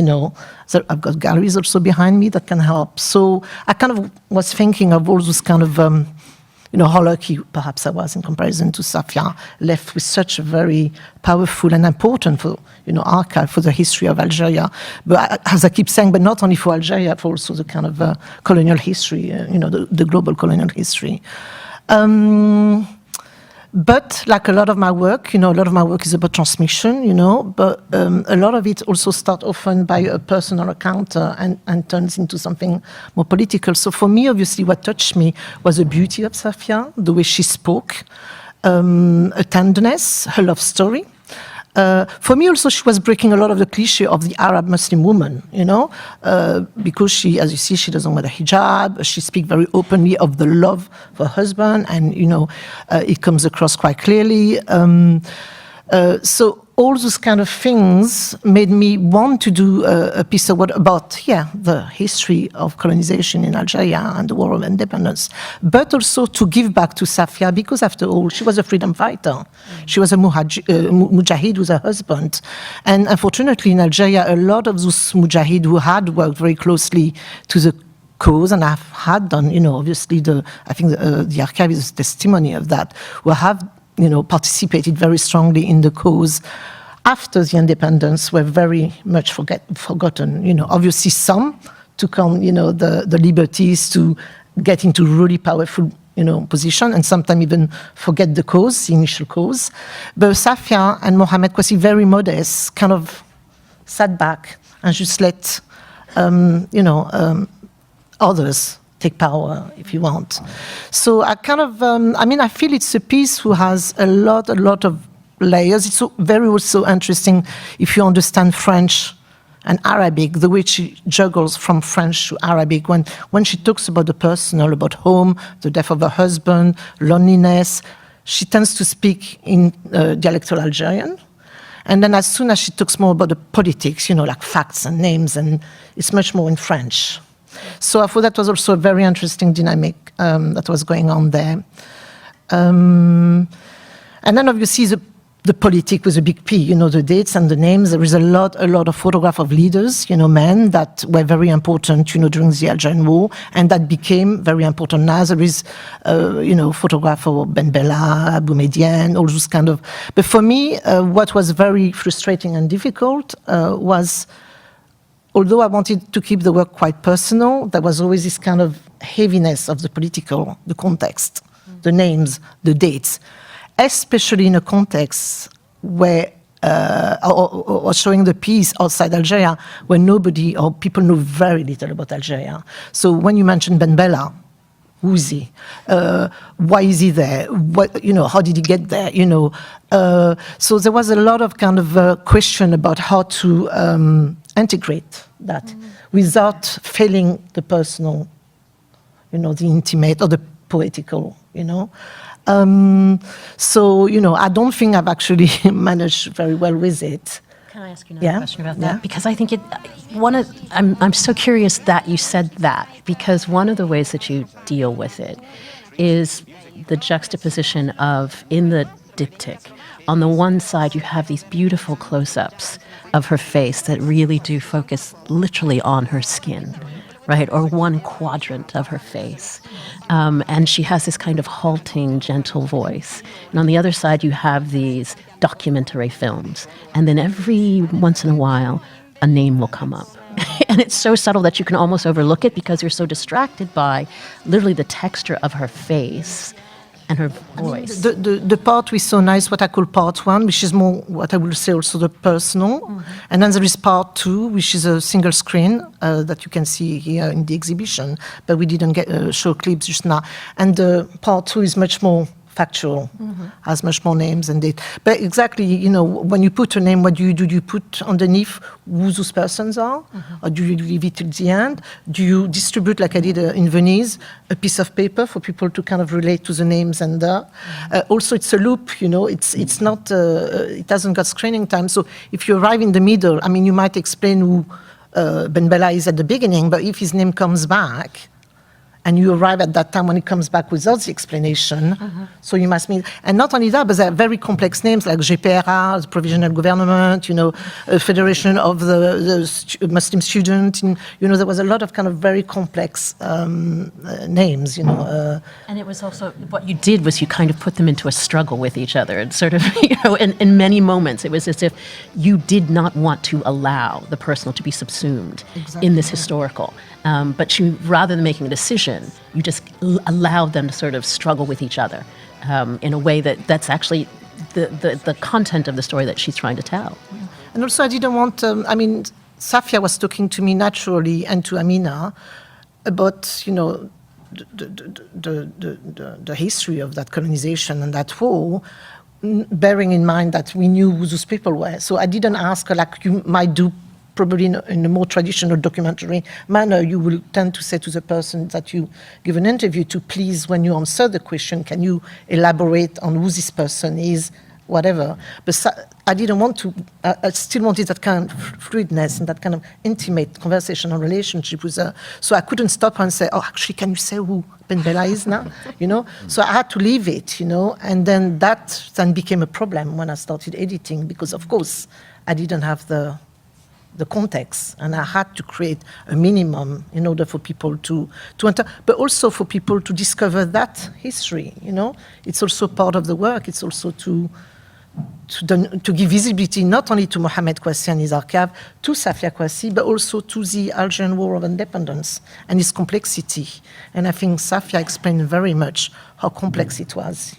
So I've got galleries also behind me that can help. So I kind of was thinking of all those kind of, how lucky perhaps I was in comparison to Safia, left with such a very powerful and important archive for the history of Algeria. But as I keep saying, but not only for Algeria, but also the kind of colonial history, the global colonial history. But like a lot of my work, a lot of my work is about transmission, but a lot of it also starts often by a personal account and turns into something more political. So for me, obviously, what touched me was the beauty of Safia, the way she spoke, a tenderness, her love story. For me also, she was breaking a lot of the cliché of the Arab Muslim woman, because she, as you see, she doesn't wear the hijab. She speaks very openly of the love for her husband, and, it comes across quite clearly. So all those kind of things made me want to do a piece of work about, the history of colonization in Algeria and the War of Independence, but also to give back to Safia, because after all, she was a freedom fighter. She was a mujahid with her husband. And unfortunately, in Algeria, a lot of those mujahid who had worked very closely to the cause, and I've had done, obviously, I think the archive is a testimony of that, who have participated very strongly in the cause after the independence were very much forgotten. Obviously some took on, the liberties to get into really powerful, position, and sometimes even forget the cause, the initial cause. But Safia and Mohamed Kwasi, very modest, kind of sat back and just let, others take power if you want. So I kind of, I feel it's a piece who has a lot of layers. It's very also interesting if you understand French and Arabic, the way she juggles from French to Arabic. When she talks about the personal, about home, the death of her husband, loneliness, she tends to speak in dialectal Algerian. And then as soon as she talks more about the politics, like facts and names, and it's much more in French. So I thought that was also a very interesting dynamic that was going on there. And then obviously the politic with a big P, the dates and the names. There is a lot of photograph of leaders, men that were very important, during the Algerian War, and that became very important now. There is, photograph of Ben Bella, Boumediene, all those kind of. But for me, what was very frustrating and difficult was, although I wanted to keep the work quite personal, there was always this kind of heaviness of the political, the context, the names, the dates, especially in a context where, or showing the piece outside Algeria, where nobody or people know very little about Algeria. So when you mention Ben Bella, who is he? Why is he there? How did he get there? So there was a lot of kind of question about how to integrate that without failing the personal, the intimate or the poetical, So, I don't think I've actually managed very well with it. Can I ask you another question about that? Because I think I'm so curious that you said that, because one of the ways that you deal with it is the juxtaposition of, in the diptych, on the one side you have these beautiful close-ups of her face that really do focus literally on her skin, right, or one quadrant of her face. And she has this kind of halting, gentle voice. And on the other side, you have these documentary films. And then every once in a while, a name will come up. And it's so subtle that you can almost overlook it because you're so distracted by literally the texture of her face and her voice. The part we saw nice, what I call part one, which is more what I will say also the personal. And then there is part two, which is a single screen that you can see here in the exhibition, but we didn't get show clips just now. And part two is much more factual, has much more names and date. But exactly, when you put a name, what do you do? Do you put underneath who those persons are? Or do you leave it till the end? Do you distribute, like I did in Venice, a piece of paper for people to kind of relate to the names? And also it's a loop, it's not, it hasn't got screening time. So if you arrive in the middle, you might explain who Ben Bella is at the beginning, but if his name comes back, and you arrive at that time when it comes back without the explanation. So you must meet, and not only that, but there are very complex names like GPRA, the Provisional Government, a Federation of the Muslim Student. There was a lot of kind of very complex names. And it was also, what you did was you kind of put them into a struggle with each other, and sort of, in many moments, it was as if you did not want to allow the personal to be subsumed in this historical. But you, rather than making a decision, you just allow them to sort of struggle with each other in a way that's actually the content of the story that she's trying to tell. And also I didn't want, Safia was talking to me naturally and to Amina about, the history of that colonization and that war, bearing in mind that we knew who those people were. So I didn't ask her like you might do probably in a more traditional documentary manner. You will tend to say to the person that you give an interview to, please, when you answer the question, can you elaborate on who this person is, whatever. But I didn't want to, I still wanted that kind of fluidness and that kind of intimate conversational relationship with her. So I couldn't stop her and say, oh, actually, can you say who Ben Bella is now? So I had to leave it, and then that then became a problem when I started editing, because of course I didn't have the context, and I had to create a minimum in order for people to enter, but also for people to discover that history. It's also part of the work. It's also to give visibility not only to Mohamed Kouassi and his archive, to Safia Kouassi, but also to the Algerian War of Independence and its complexity. And I think Safia explained very much how complex it was.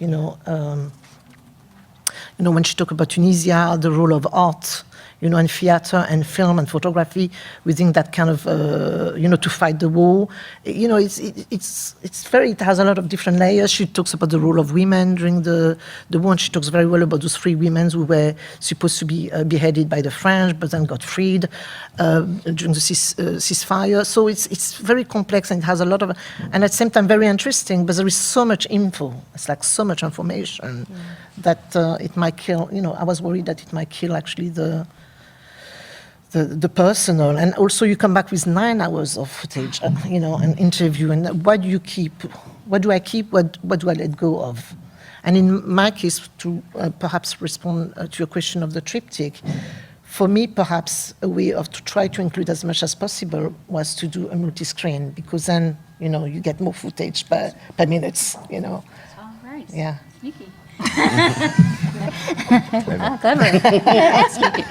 When she talked about Tunisia, the role of art and theater and film and photography within that kind of, to fight the war. It has a lot of different layers. She talks about the role of women during the war, and she talks very well about those 3 women who were supposed to be beheaded by the French, but then got freed during the ceasefire. So it's very complex, and it has a lot of, and at the same time very interesting, but there is so much info. It's like so much information that it might kill, I was worried that it might kill actually the personal. And also you come back with 9 hours of footage, an interview, and what do you keep? What do I keep? What do I let go of? And in my case, to perhaps respond to your question of the triptych, for me, perhaps a way of to try to include as much as possible was to do a multi-screen, because then, you get more footage per minutes, All right. Yeah. Sneaky. Clever. Sneaky.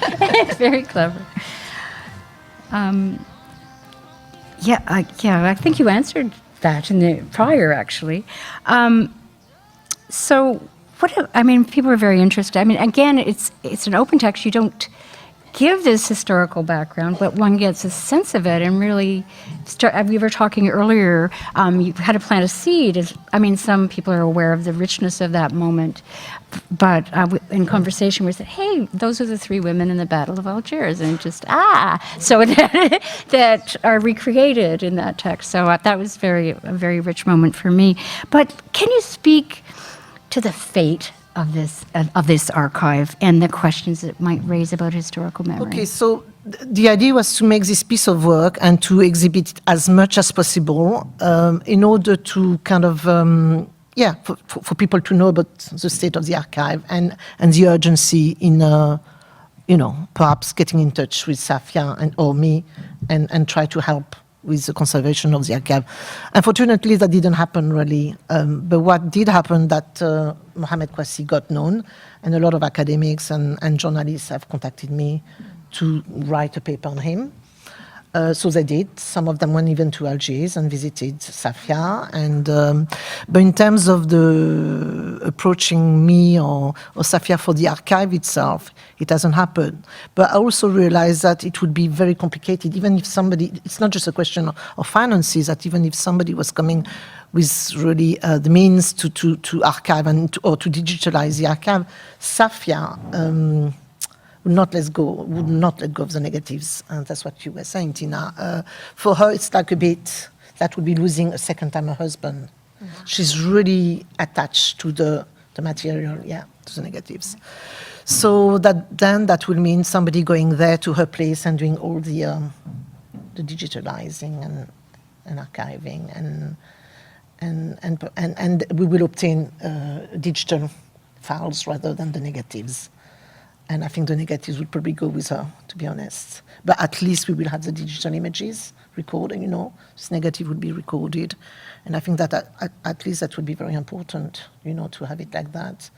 Very clever. I think you answered that in the prior, actually. So, people are very interested. Again, it's an open text. You don't give this historical background, but one gets a sense of it and really start. We were talking earlier, you had to plant a seed. Some people are aware of the richness of that moment, but in conversation we said, hey, those are the 3 women in the Battle of Algiers, and just, so that are recreated in that text. So that was a very rich moment for me. But can you speak to the fate of this archive and the questions it might raise about historical memory? Okay, so the idea was to make this piece of work and to exhibit it as much as possible in order to kind of, for people to know about the state of the archive and the urgency in, perhaps getting in touch with Safia or me and try to help with the conservation of the archive. Unfortunately, that didn't happen really. But what did happen that Mohamed Kwasi got known, and a lot of academics and journalists have contacted me to write a paper on him. So they did. Some of them went even to Algiers and visited Safia. But in terms of the approaching me or Safia for the archive itself, it hasn't happened. But I also realized that it would be very complicated, even if somebody, it's not just a question of finances, that even if somebody was coming with really the means to archive or to digitalize the archive, Safia would not let go of the negatives. And that's what you were saying, Tina. For her, it's like a bit, that would be losing a second time her husband. Mm-hmm. She's really attached to the material, to the negatives. So that will mean somebody going there to her place and doing all the digitalizing and archiving and we will obtain digital files rather than the negatives. And I think the negatives would probably go with her, to be honest. But at least we will have the digital images recorded, this negative would be recorded. And I think that at least that would be very important, to have it like that.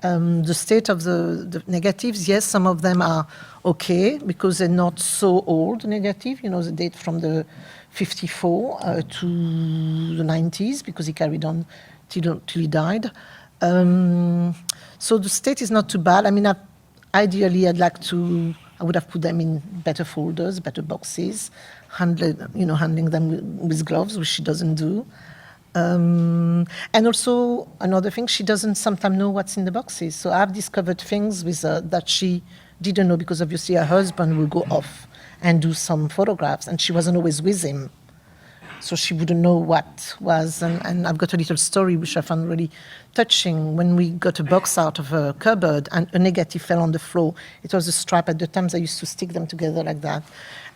The state of the negatives, yes, some of them are okay, because they're not so old, negative. They date from the 54 to the 90s, because he carried on till he died. So the state is not too bad. Ideally, I would have put them in better folders, better boxes, handling them with gloves, which she doesn't do. And also, another thing, she doesn't sometimes know what's in the boxes. So I've discovered things with her that she didn't know, because obviously her husband will go off and do some photographs, and she wasn't always with him. So she wouldn't know what was, and I've got a little story which I found really touching. When we got a box out of a cupboard and a negative fell on the floor, it was a strap. At the time, I used to stick them together like that.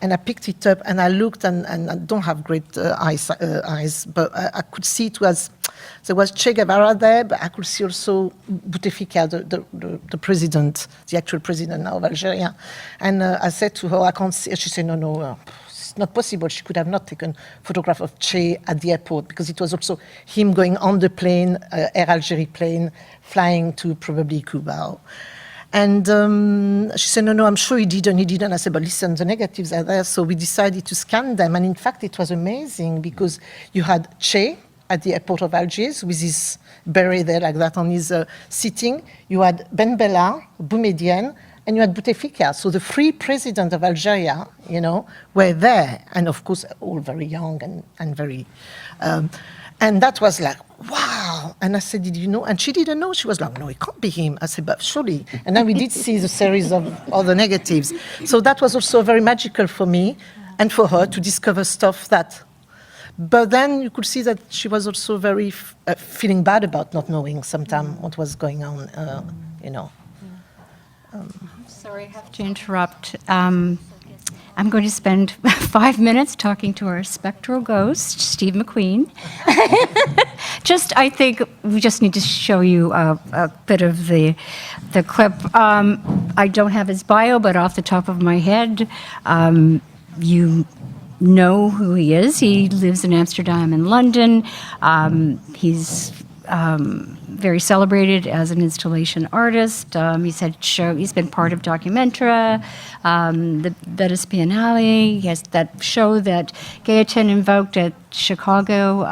And I picked it up and I looked, and I don't have great eyes, but I could see there was Che Guevara there, but I could see also Bouteflika, the president, the actual president now of Algeria. And I said to her, I can't see. She said, no. It's not possible. She could have not taken photograph of Che at the airport, because it was also him going on the plane, Air Algérie plane, flying to probably Cuba. And she said, no, I'm sure he didn't. I said, but listen, the negatives are there. So we decided to scan them. And in fact, it was amazing, because you had Che at the airport of Algiers with his beret there like that on his sitting. You had Ben Bella, Boumediene, and you had Bouteflika, so the three presidents of Algeria, you know, were there, and of course all very young and very, and that was like, wow. And I said, did you know? And she didn't know. She was like, no, it can't be him. I said, but surely. And then we did see the series of other negatives. So that was also very magical for me and for her to discover stuff that. But then you could see that she was also very feeling bad about not knowing sometimes what was going on, you know. Sorry, I have to interrupt. I'm going to spend 5 minutes talking to our spectral ghost, Steve McQueen. I think we just need to show you a bit of the clip. I don't have his bio, but off the top of my head, you know who he is. He lives in Amsterdam and London. He's very celebrated as an installation artist. He's been part of Documenta, the Venice Biennale. He has that show that Gardiennes invoked at Chicago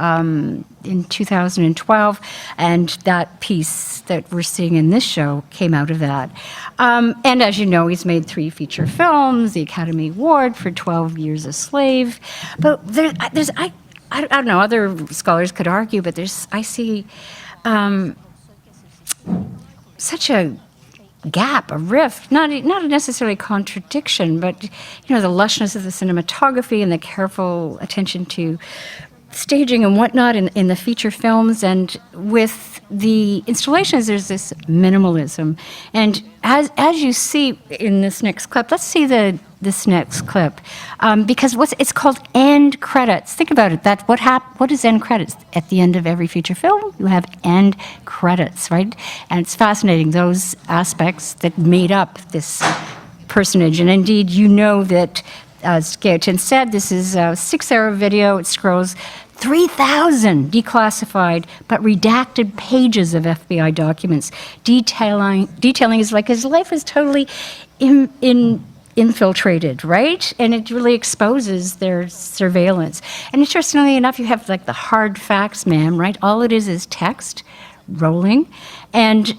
in 2012, and that piece that we're seeing in this show came out of that. And as you know, he's made 3 feature films, the Academy Award for 12 Years a Slave. But I don't know, other scholars could argue, but I see such a gap, a rift, not necessarily a contradiction, but you know, the lushness of the cinematography and the careful attention to staging and whatnot in the feature films, and with the installations, there's this minimalism. And as you see in this next clip, let's see this next clip, because it's called end credits. Think about it. What is end credits? At the end of every feature film, you have end credits, right? And it's fascinating, those aspects that made up this personage. And indeed, you know that, as Gardiennes said, this is a 6-hour video. It scrolls 3,000 declassified but redacted pages of FBI documents. Detailing is like his life is totally infiltrated, right? And it really exposes their surveillance. And interestingly enough, you have like the hard facts, ma'am, right? All it is text rolling. And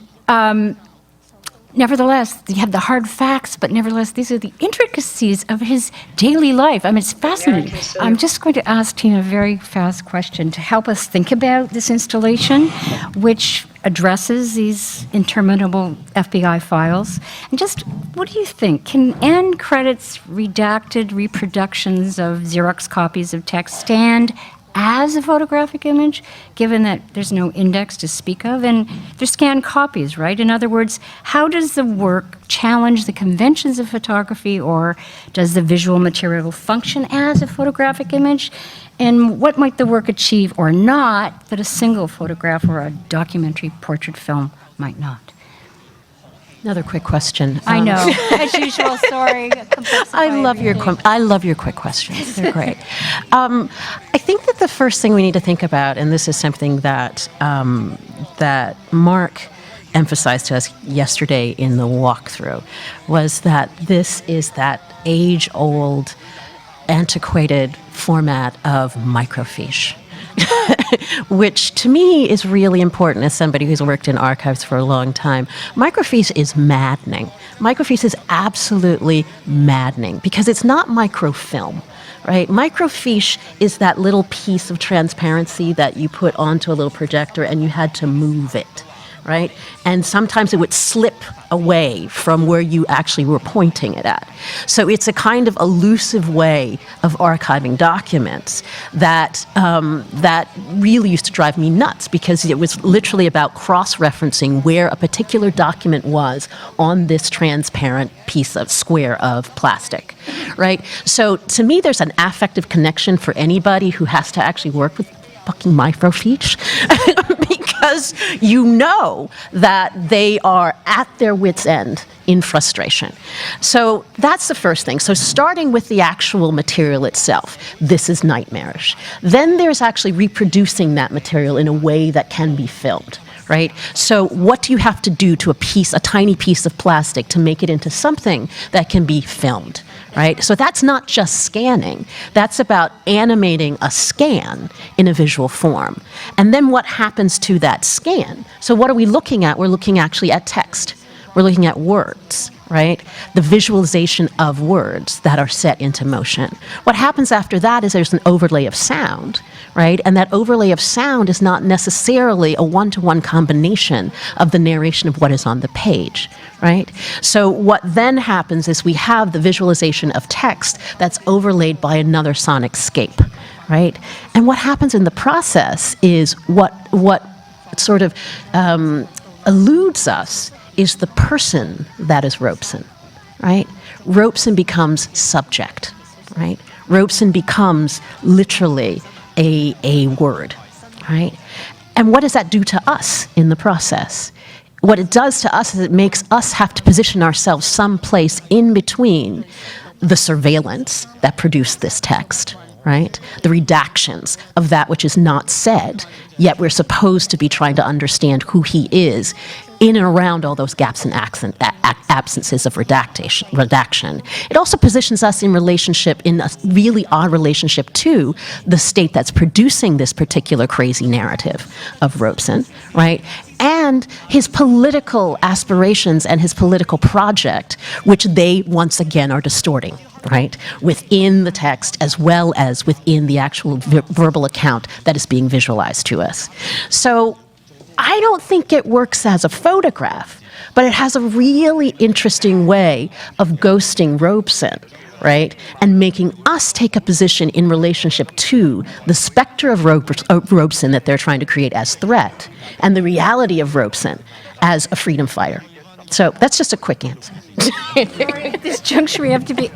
nevertheless, you have the hard facts, but nevertheless, these are the intricacies of his daily life. I mean, it's fascinating. I'm just going to ask Tina a very fast question to help us think about this installation, which addresses these interminable FBI files. And just, what do you think? Can end credits redacted reproductions of Xerox copies of text stand as a photographic image, given that there's no index to speak of, and they're scanned copies, right? In other words, how does the work challenge the conventions of photography, or does the visual material function as a photographic image? And what might the work achieve or not that a single photograph or a documentary portrait film might not? Another quick question. I know, as usual, sorry. I love your quick questions. They're great. I think that the first thing we need to think about, and this is something that that Mark emphasized to us yesterday in the walkthrough, was that this is that age-old, antiquated format of microfiche. Which to me is really important as somebody who's worked in archives for a long time. Microfiche is maddening. Microfiche is absolutely maddening because it's not microfilm, right? Microfiche is that little piece of transparency that you put onto a little projector and you had to move it, right? And sometimes it would slip away from where you actually were pointing it at. So it's a kind of elusive way of archiving documents that that really used to drive me nuts, because it was literally about cross-referencing where a particular document was on this transparent piece of square of plastic, right? So to me, there's an affective connection for anybody who has to actually work with fucking microfiche because you know that they are at their wits' end in frustration. So that's the first thing. So starting with the actual material itself, this is nightmarish. Then there's actually reproducing that material in a way that can be filmed. Right? So what do you have to do to a tiny piece of plastic to make it into something that can be filmed? Right? So that's not just scanning. That's about animating a scan in a visual form. And then what happens to that scan? So what are we looking at? We're looking actually at text. We're looking at words, right? The visualization of words that are set into motion. What happens after that is there's an overlay of sound, right? And that overlay of sound is not necessarily a one-to-one combination of the narration of what is on the page, right? So what then happens is we have the visualization of text that's overlaid by another sonic scape, right? And what happens in the process is what sort of eludes us is the person that is Robeson, right? Robeson becomes subject, right? Robeson becomes literally a word, right? And what does that do to us in the process? What it does to us is it makes us have to position ourselves someplace in between the surveillance that produced this text, right? The redactions of that which is not said, yet we're supposed to be trying to understand who he is in and around all those gaps and absences of redaction. It also positions us in relationship, in a really odd relationship to the state that's producing this particular crazy narrative of Robeson, right? And his political aspirations and his political project, which they once again are distorting, right? Within the text as well as within the actual verbal account that is being visualized to us. So I don't think it works as a photograph, but it has a really interesting way of ghosting Robeson, right? And making us take a position in relationship to the specter of Robeson that they're trying to create as threat, and the reality of Robeson as a freedom fighter. So that's just a quick answer. At this juncture, we have to be.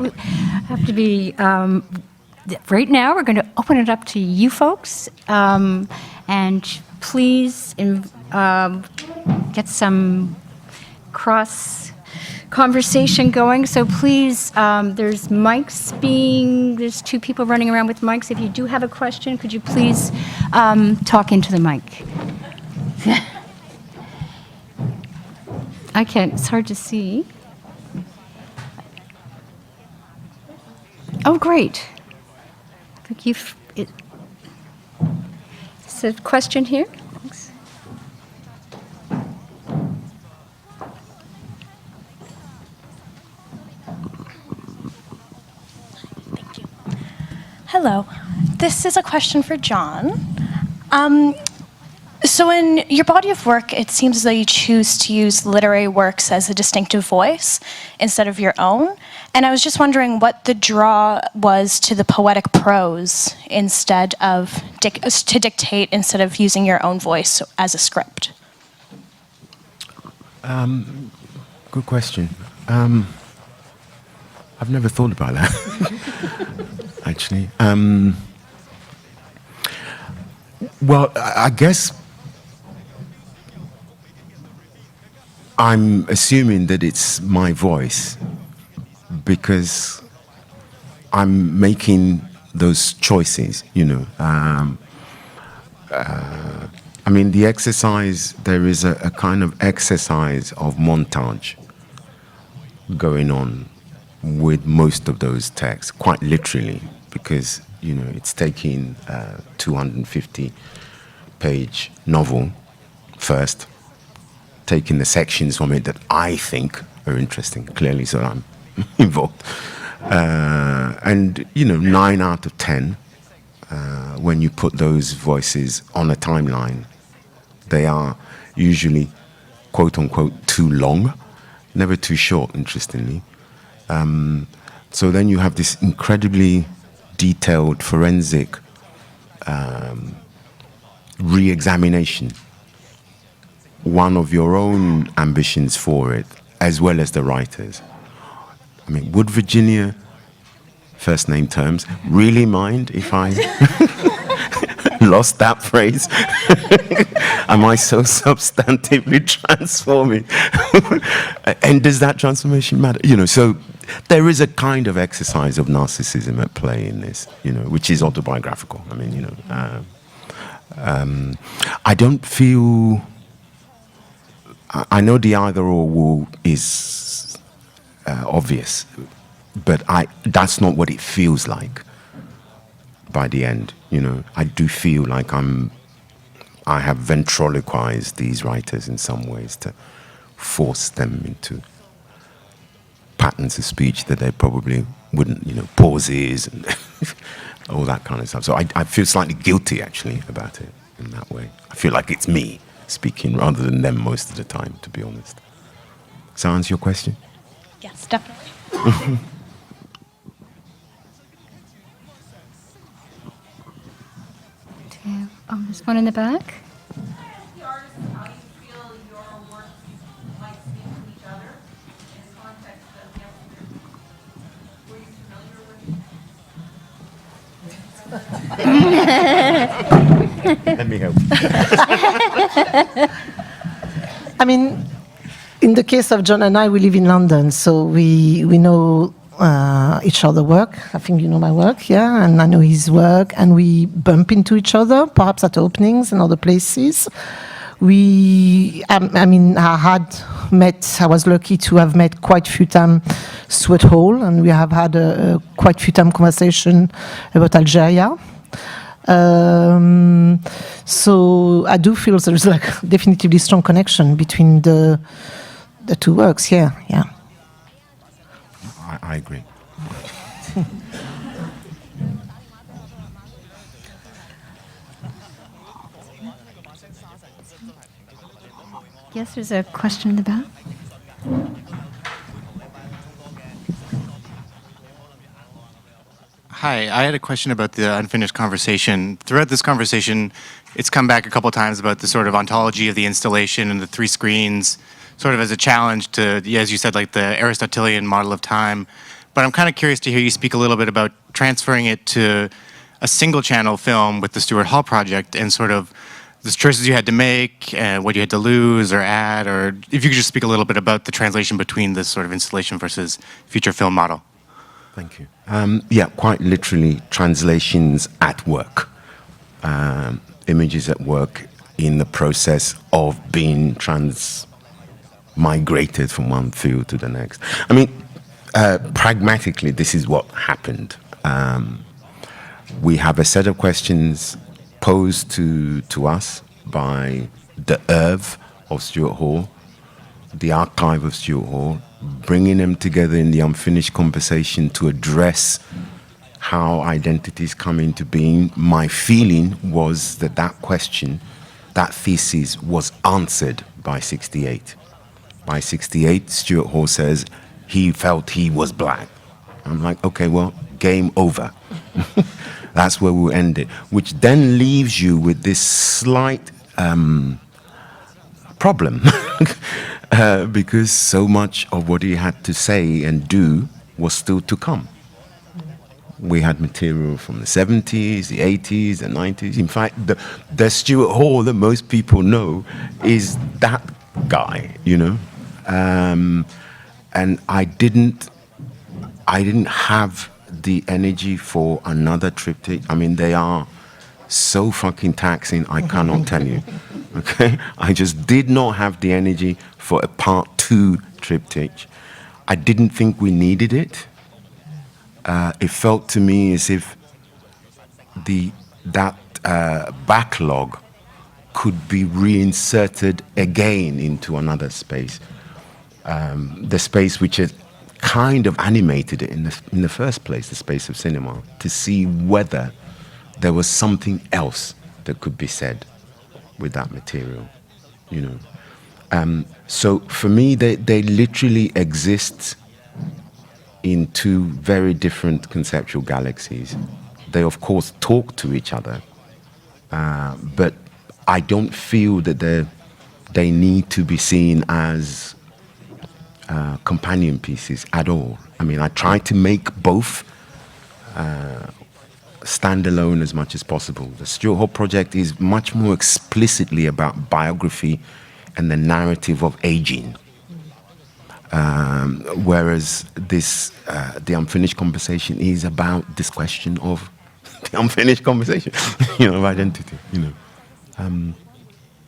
Right now, we're going to open it up to you folks, and please get some cross conversation going. So please, there's there's two people running around with mics. If you do have a question, could you please talk into the mic? I can't, it's hard to see. Oh, great. I think it's a question here. Thanks. Thank you. Hello. This is a question for John. So in your body of work, it seems as though you choose to use literary works as a distinctive voice instead of your own. And I was just wondering what the draw was to the poetic prose instead of to dictate instead of using your own voice as a script. Good question. I've never thought about that, actually. Well, I guess I'm assuming that it's my voice because I'm making those choices, you know. I mean, the exercise, there is a kind of exercise of montage going on with most of those texts, quite literally, because, you know, it's taking a 250-page novel first, taking the sections from it that I think are interesting, clearly, so I'm invoked. And, you know, 9 out of 10, when you put those voices on a timeline, they are usually, quote-unquote, too long, never too short, interestingly. So then you have this incredibly detailed forensic re-examination, one of your own ambitions for it, as well as the writers. I mean, would Virginia, first name terms, really mind if I lost that phrase? Am I so substantively transforming? And does that transformation matter? You know, so there is a kind of exercise of narcissism at play in this, you know, which is autobiographical. I mean, you know, I don't feel. I know the either or is obvious, but that's not what it feels like by the end. You know, I do feel like I have ventriloquized these writers in some ways to force them into patterns of speech that they probably wouldn't, pauses and all that kind of stuff. So I feel slightly guilty, actually, about it in that way. I feel like it's me speaking rather than them most of the time, to be honest. Does that answer your question? Yes, definitely. There's one in the back. Let me help. I mean, in the case of John and I, we live in London, so we know each other work. I think you know my work, yeah, and I know his work, and we bump into each other, perhaps at openings and other places. I was lucky to have met quite a few times Stuart Hall, and we have had quite a few times conversation about Algeria. So I do feel there's like definitively strong connection between the two works. Yeah. I agree. Yes, there's a question in the back. Hi, I had a question about the unfinished conversation. Throughout this conversation, it's come back a couple times about the sort of ontology of the installation and the three screens, sort of as a challenge to, as you said, like the Aristotelian model of time. But I'm kind of curious to hear you speak a little bit about transferring it to a single channel film with the Stuart Hall project and sort of the choices you had to make and what you had to lose or add, or if you could just speak a little bit about the translation between this sort of installation versus feature film model. Thank you. Yeah, quite literally translations at work. Images at work in the process of being migrated from one field to the next. I mean, pragmatically, this is what happened. We have a set of questions posed to us by the oeuvre of Stuart Hall, the archive of Stuart Hall, bringing them together in the unfinished conversation to address how identities come into being. My feeling was that question, that thesis, was answered by 68. By 68, Stuart Hall says he felt he was black. I'm like, okay, well, game over. That's where we'll end it. Which then leaves you with this slight problem. Because so much of what he had to say and do was still to come. We had material from the 70s, the 80s, the 90s. In fact, the Stuart Hall that most people know is that guy, And I didn't have the energy for another triptych. I mean, they are so fucking taxing, I cannot tell you. Okay? I just did not have the energy for a part 2 triptych. I didn't think we needed it. It felt to me as if that backlog could be reinserted again into another space. The space which had kind of animated it in the first place, the space of cinema, to see whether there was something else that could be said with that material, So for me, they literally exist in two very different conceptual galaxies. They, of course, talk to each other, but I don't feel that they need to be seen as companion pieces at all. I mean, I try to make both stand alone as much as possible. The Stuart Hall project is much more explicitly about biography and the narrative of aging. Whereas the unfinished conversation is about this question of the unfinished conversation, of identity,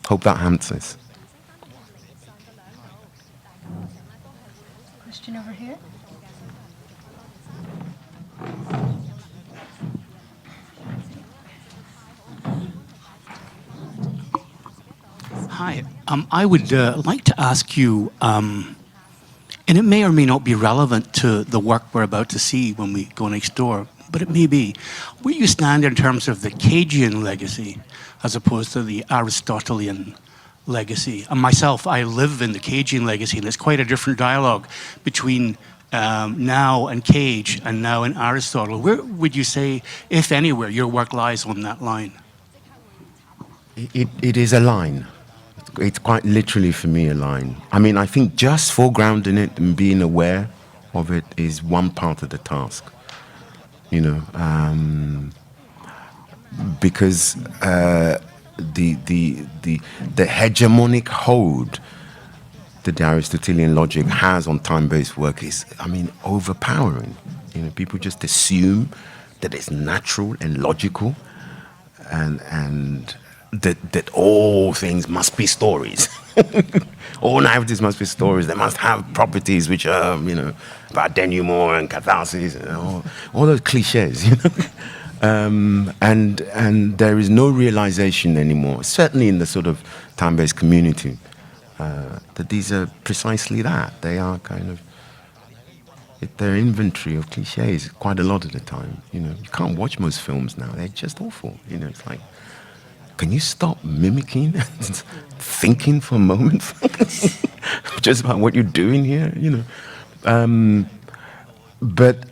Hope that answers. Question over here. Hi. I would like to ask you And it may or may not be relevant to the work we're about to see when we go next door, but it may be. Where you stand in terms of the Cagean legacy as opposed to the Aristotelian legacy. And myself, I live in the Cagean legacy, and it's quite a different dialogue between now and Cage and now in Aristotle. Where would you say, if anywhere, your work lies on that line? It is a line. It's quite literally for me a line. I mean, I think just foregrounding it and being aware of it is one part of the task, you know, because the hegemonic hold that the Aristotelian logic has on time-based work is, I mean, overpowering. You know, people just assume that it's natural and logical, and that all things must be stories. All narratives must be stories. They must have properties which are, you know, about denouement and catharsis and all those cliches, you know. And there is no realization anymore, certainly in the sort of time-based community, that these are precisely that. They are kind of, they're inventory of cliches quite a lot of the time. You know, you can't watch most films now. They're just awful. You know, it's like, can you stop mimicking and thinking for a moment just about what you're doing here, you know? But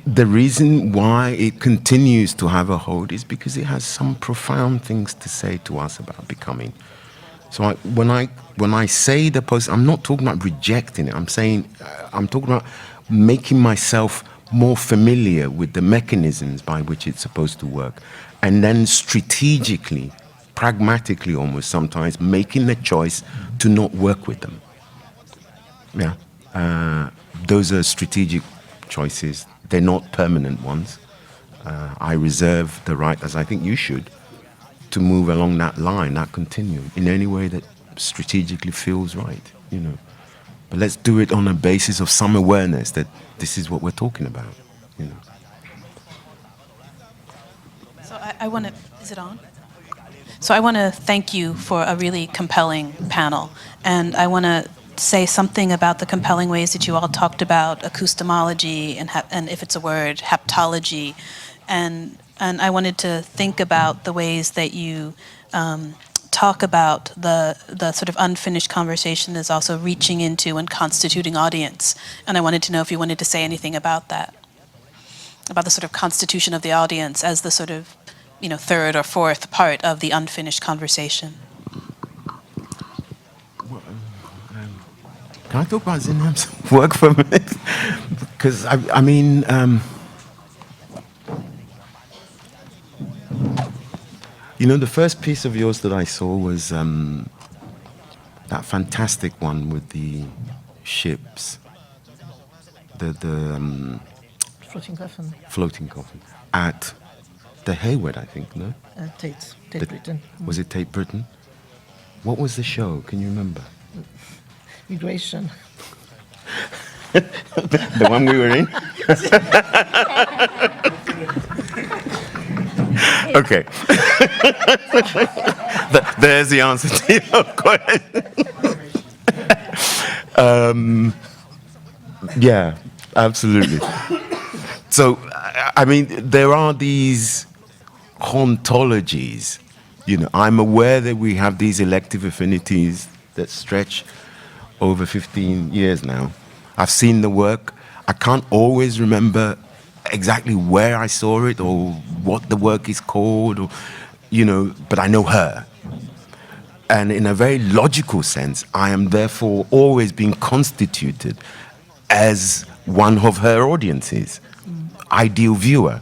the reason why it continues to have a hold is because it has some profound things to say to us about becoming. So when I say the post, I'm not talking about rejecting it. I'm saying, I'm talking about making myself more familiar with the mechanisms by which it's supposed to work. And then strategically, pragmatically almost sometimes, making the choice to not work with them. Yeah. Those are strategic choices. They're not permanent ones. I reserve the right, as I think you should, to move along that line, that continuum, in any way that strategically feels right, you know. But let's do it on a basis of some awareness that this is what we're talking about, you know. So I want to, is it on? So I want to thank you for a really compelling panel. And I want to say something about the compelling ways that you all talked about acoustomology and if it's a word, haptology. And I wanted to think about the ways that you talk about the sort of unfinished conversation is also reaching into and constituting audience. And I wanted to know if you wanted to say anything about that, about the sort of constitution of the audience as the sort of, you know, third or fourth part of the unfinished conversation. Can I talk about Zineb's work for a minute? Because, I mean, you know, the first piece of yours that I saw was that fantastic one with the ships. The Floating coffin. Floating coffin. At the Hayward, I think, no? Tate Britain. Was it Tate Britain? What was the show? Can you remember? Migration. The one we were in? Okay. There's the answer to your question. Yeah, absolutely. So, I mean, there are these ontologies. You know, I'm aware that we have these elective affinities that stretch over 15 years now. I've seen the work. I can't always remember exactly where I saw it or what the work is called, or, you know, but I know her. And in a very logical sense, I am therefore always being constituted as one of her audiences, ideal viewer.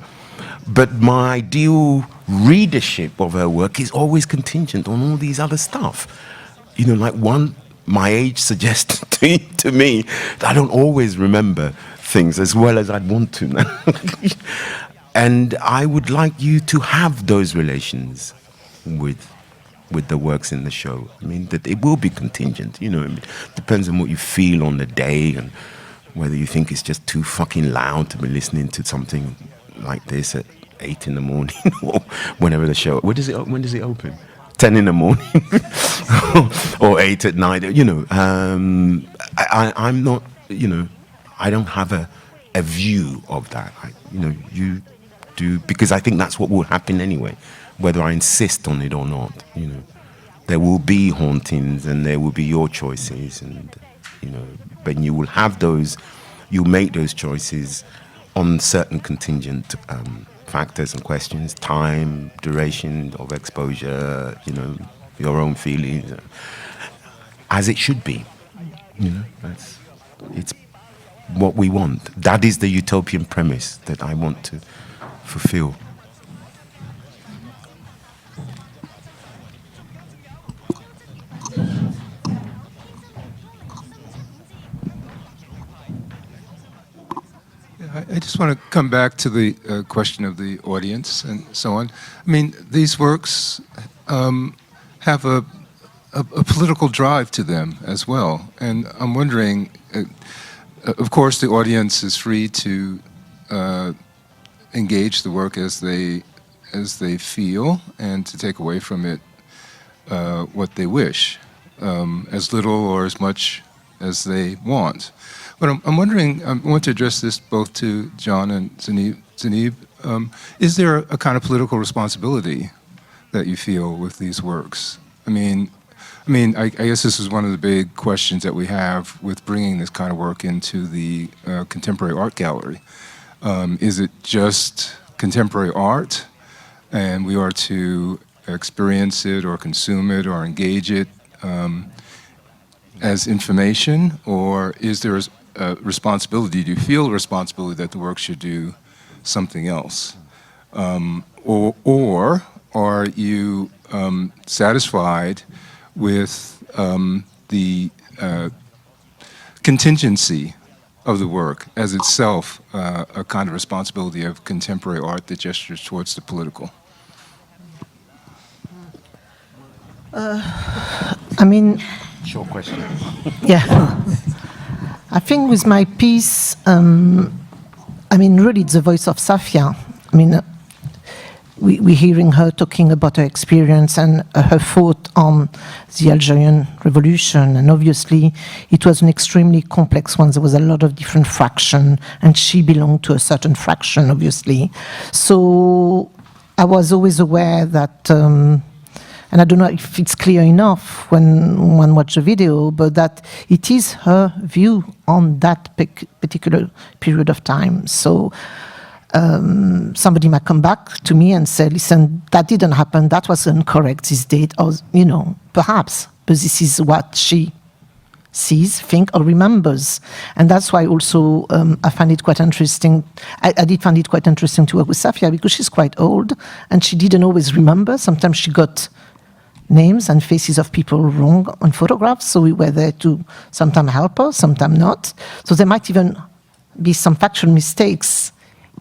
But my ideal readership of her work is always contingent on all these other stuff. You know, like my age suggests to me that I don't always remember things as well as I'd want to now. And I would like you to have those relations with the works in the show. I mean, that it will be contingent, you know. I mean, depends on what you feel on the day and whether you think it's just too fucking loud to be listening to something like this at 8 in the morning or whenever the show. When does it open? 10 in the morning or 8 at night, you know. I'm not, I don't have a view of that. You do, because I think that's what will happen anyway, whether I insist on it or not. There will be hauntings and there will be your choices, and but you will have those, you make those choices on certain contingent factors and questions: time, duration of exposure, your own feelings, as it should be. It's what we want. That is the utopian premise that I want to fulfill. I just want to come back to the question of the audience and so on. I mean, these works have a political drive to them as well. And I'm wondering, of course, the audience is free to engage the work as they feel and to take away from it what they wish, as little or as much as they want. But I'm wondering, I want to address this both to John and Zineb. Is there a kind of political responsibility that you feel with these works? I guess this is one of the big questions that we have with bringing this kind of work into the contemporary art gallery. Is it just contemporary art, and we are to experience it or consume it or engage it as information, or is there a responsibility? Do you feel a responsibility that the work should do something else? Or are you satisfied with the contingency of the work as itself a kind of responsibility of contemporary art that gestures towards the political? Short question. Yeah. I think with my piece, really it's the voice of Safia. We're hearing her talking about her experience and her thought on the Algerian Revolution, and obviously it was an extremely complex one. There was a lot of different fractions, and she belonged to a certain fraction, obviously. So I was always aware that, and I don't know if it's clear enough when one watches the video, but that it is her view on that particular period of time. So somebody might come back to me and say, listen, that didn't happen, that was incorrect, this date, or, perhaps, but this is what she sees, thinks, or remembers. And that's why also I find it quite interesting. I did find it quite interesting to work with Safia, because she's quite old, and she didn't always remember. Sometimes she got names and faces of people wrong on photographs, so we were there to sometimes help her, sometimes not. So there might even be some factual mistakes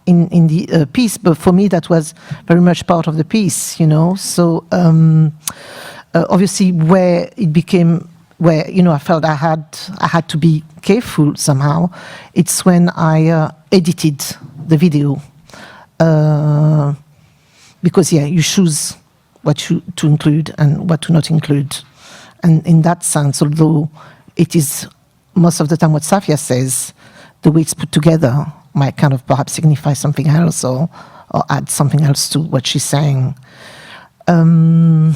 in the piece, but for me that was very much part of the piece, So obviously where it became, where I felt I had to be careful somehow, it's when I edited the video, because you choose what to include and what to not include. And in that sense, although it is most of the time what Safia says, the way it's put together might kind of perhaps signify something else or add something else to what she's saying. I don't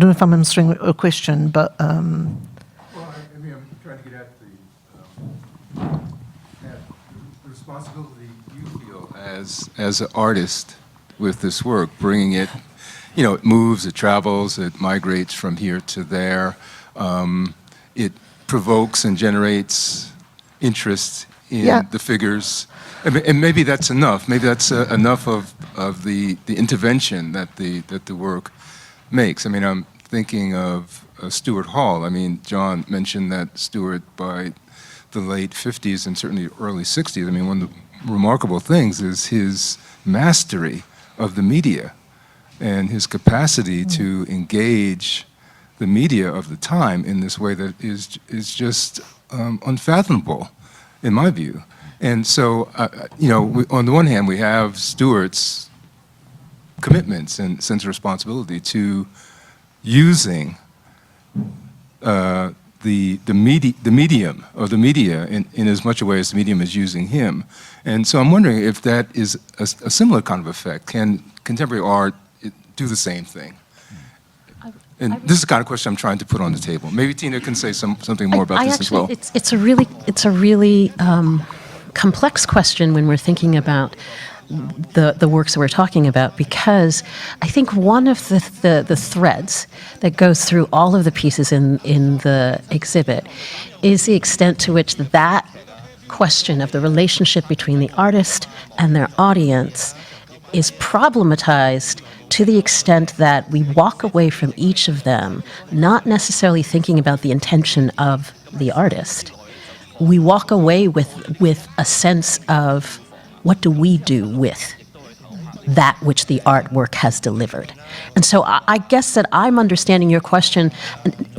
know if I'm answering a question, but... I'm trying to get at the responsibility you feel as an artist with this work, bringing it. It moves, it travels, it migrates from here to there. It provokes and generates interest in the figures. And maybe that's enough. Maybe that's enough of the intervention that the work makes. I'm thinking of Stuart Hall. John mentioned that Stuart, by the late 50s and certainly early 60s, one of the remarkable things is his mastery of the media and his capacity to engage the media of the time in this way that is just unfathomable, in my view. And so, on the one hand, we have Stuart's commitments and sense of responsibility to using the medium or the media in as much a way as the medium is using him. And so I'm wondering if that is a similar kind of effect. Can contemporary art do the same thing? And this is the kind of question I'm trying to put on the table. Maybe Tina can say something more about this as well. It's a really complex question when we're thinking about the works that we're talking about, because I think one of the threads that goes through all of the pieces in the exhibit is the extent to which that question of the relationship between the artist and their audience is problematized to the extent that we walk away from each of them not necessarily thinking about the intention of the artist. We walk away with a sense of, what do we do with that which the artwork has delivered? And so I guess that I'm understanding your question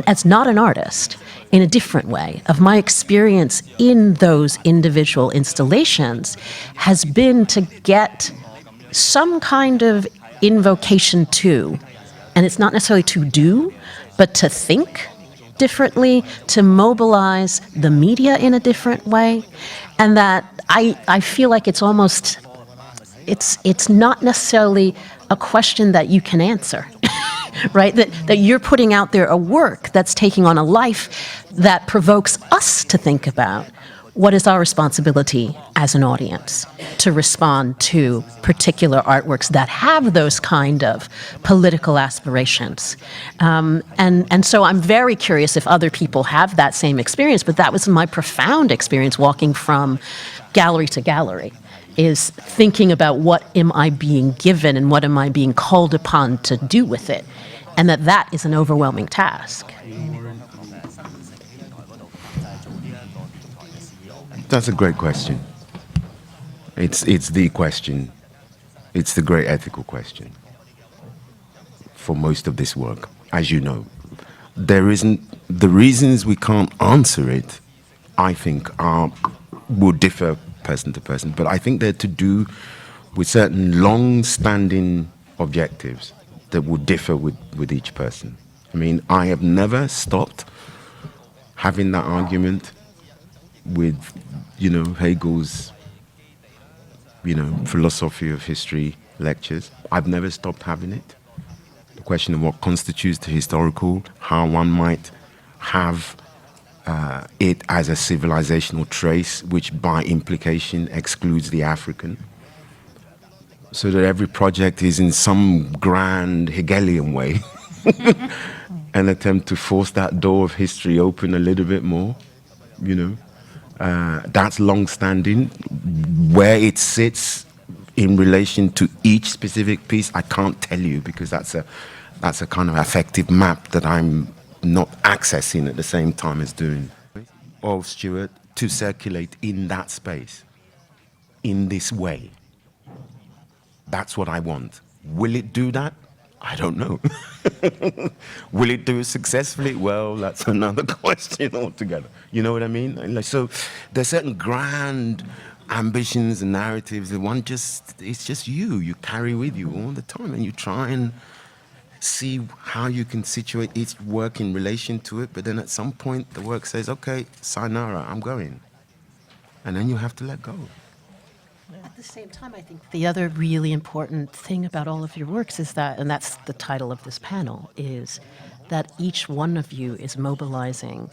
as not an artist, in a different way. Of my experience in those individual installations has been to get some kind of invocation to, and it's not necessarily to do, but to think differently, to mobilize the media in a different way, and that I feel like it's almost, it's not necessarily a question that you can answer, right? That you're putting out there a work that's taking on a life that provokes us to think about what is our responsibility as an audience to respond to particular artworks that have those kind of political aspirations. And so I'm very curious if other people have that same experience, but that was my profound experience walking from gallery to gallery, is thinking about what am I being given and what am I being called upon to do with it, and that is an overwhelming task. That's a great question. It's the question. It's the great ethical question for most of this work, as you know. The reasons we can't answer it, I think, will differ person to person, but I think they're to do with certain long-standing objectives that will differ with each person. I mean, I have never stopped having that argument with, Hegel's, philosophy of history lectures. I've never stopped having it. The question of what constitutes the historical, how one might have it as a civilizational trace, which by implication excludes the African, so that every project is in some grand Hegelian way an attempt to force that door of history open a little bit more, That's long-standing. Where it sits in relation to each specific piece, I can't tell you, because that's a kind of affective map that I'm not accessing at the same time as doing. Of Stuart to circulate in that space, in this way. That's what I want. Will it do that? I don't know. Will it do it successfully? Well, that's another question altogether. You know what I mean? So there's certain grand ambitions and narratives that it's just you carry with you all the time, and you try and see how you can situate each work in relation to it, but then at some point the work says, okay, sayonara, I'm going. And then you have to let go. At the same time, I think the other really important thing about all of your works is that, and that's the title of this panel, is that each one of you is mobilizing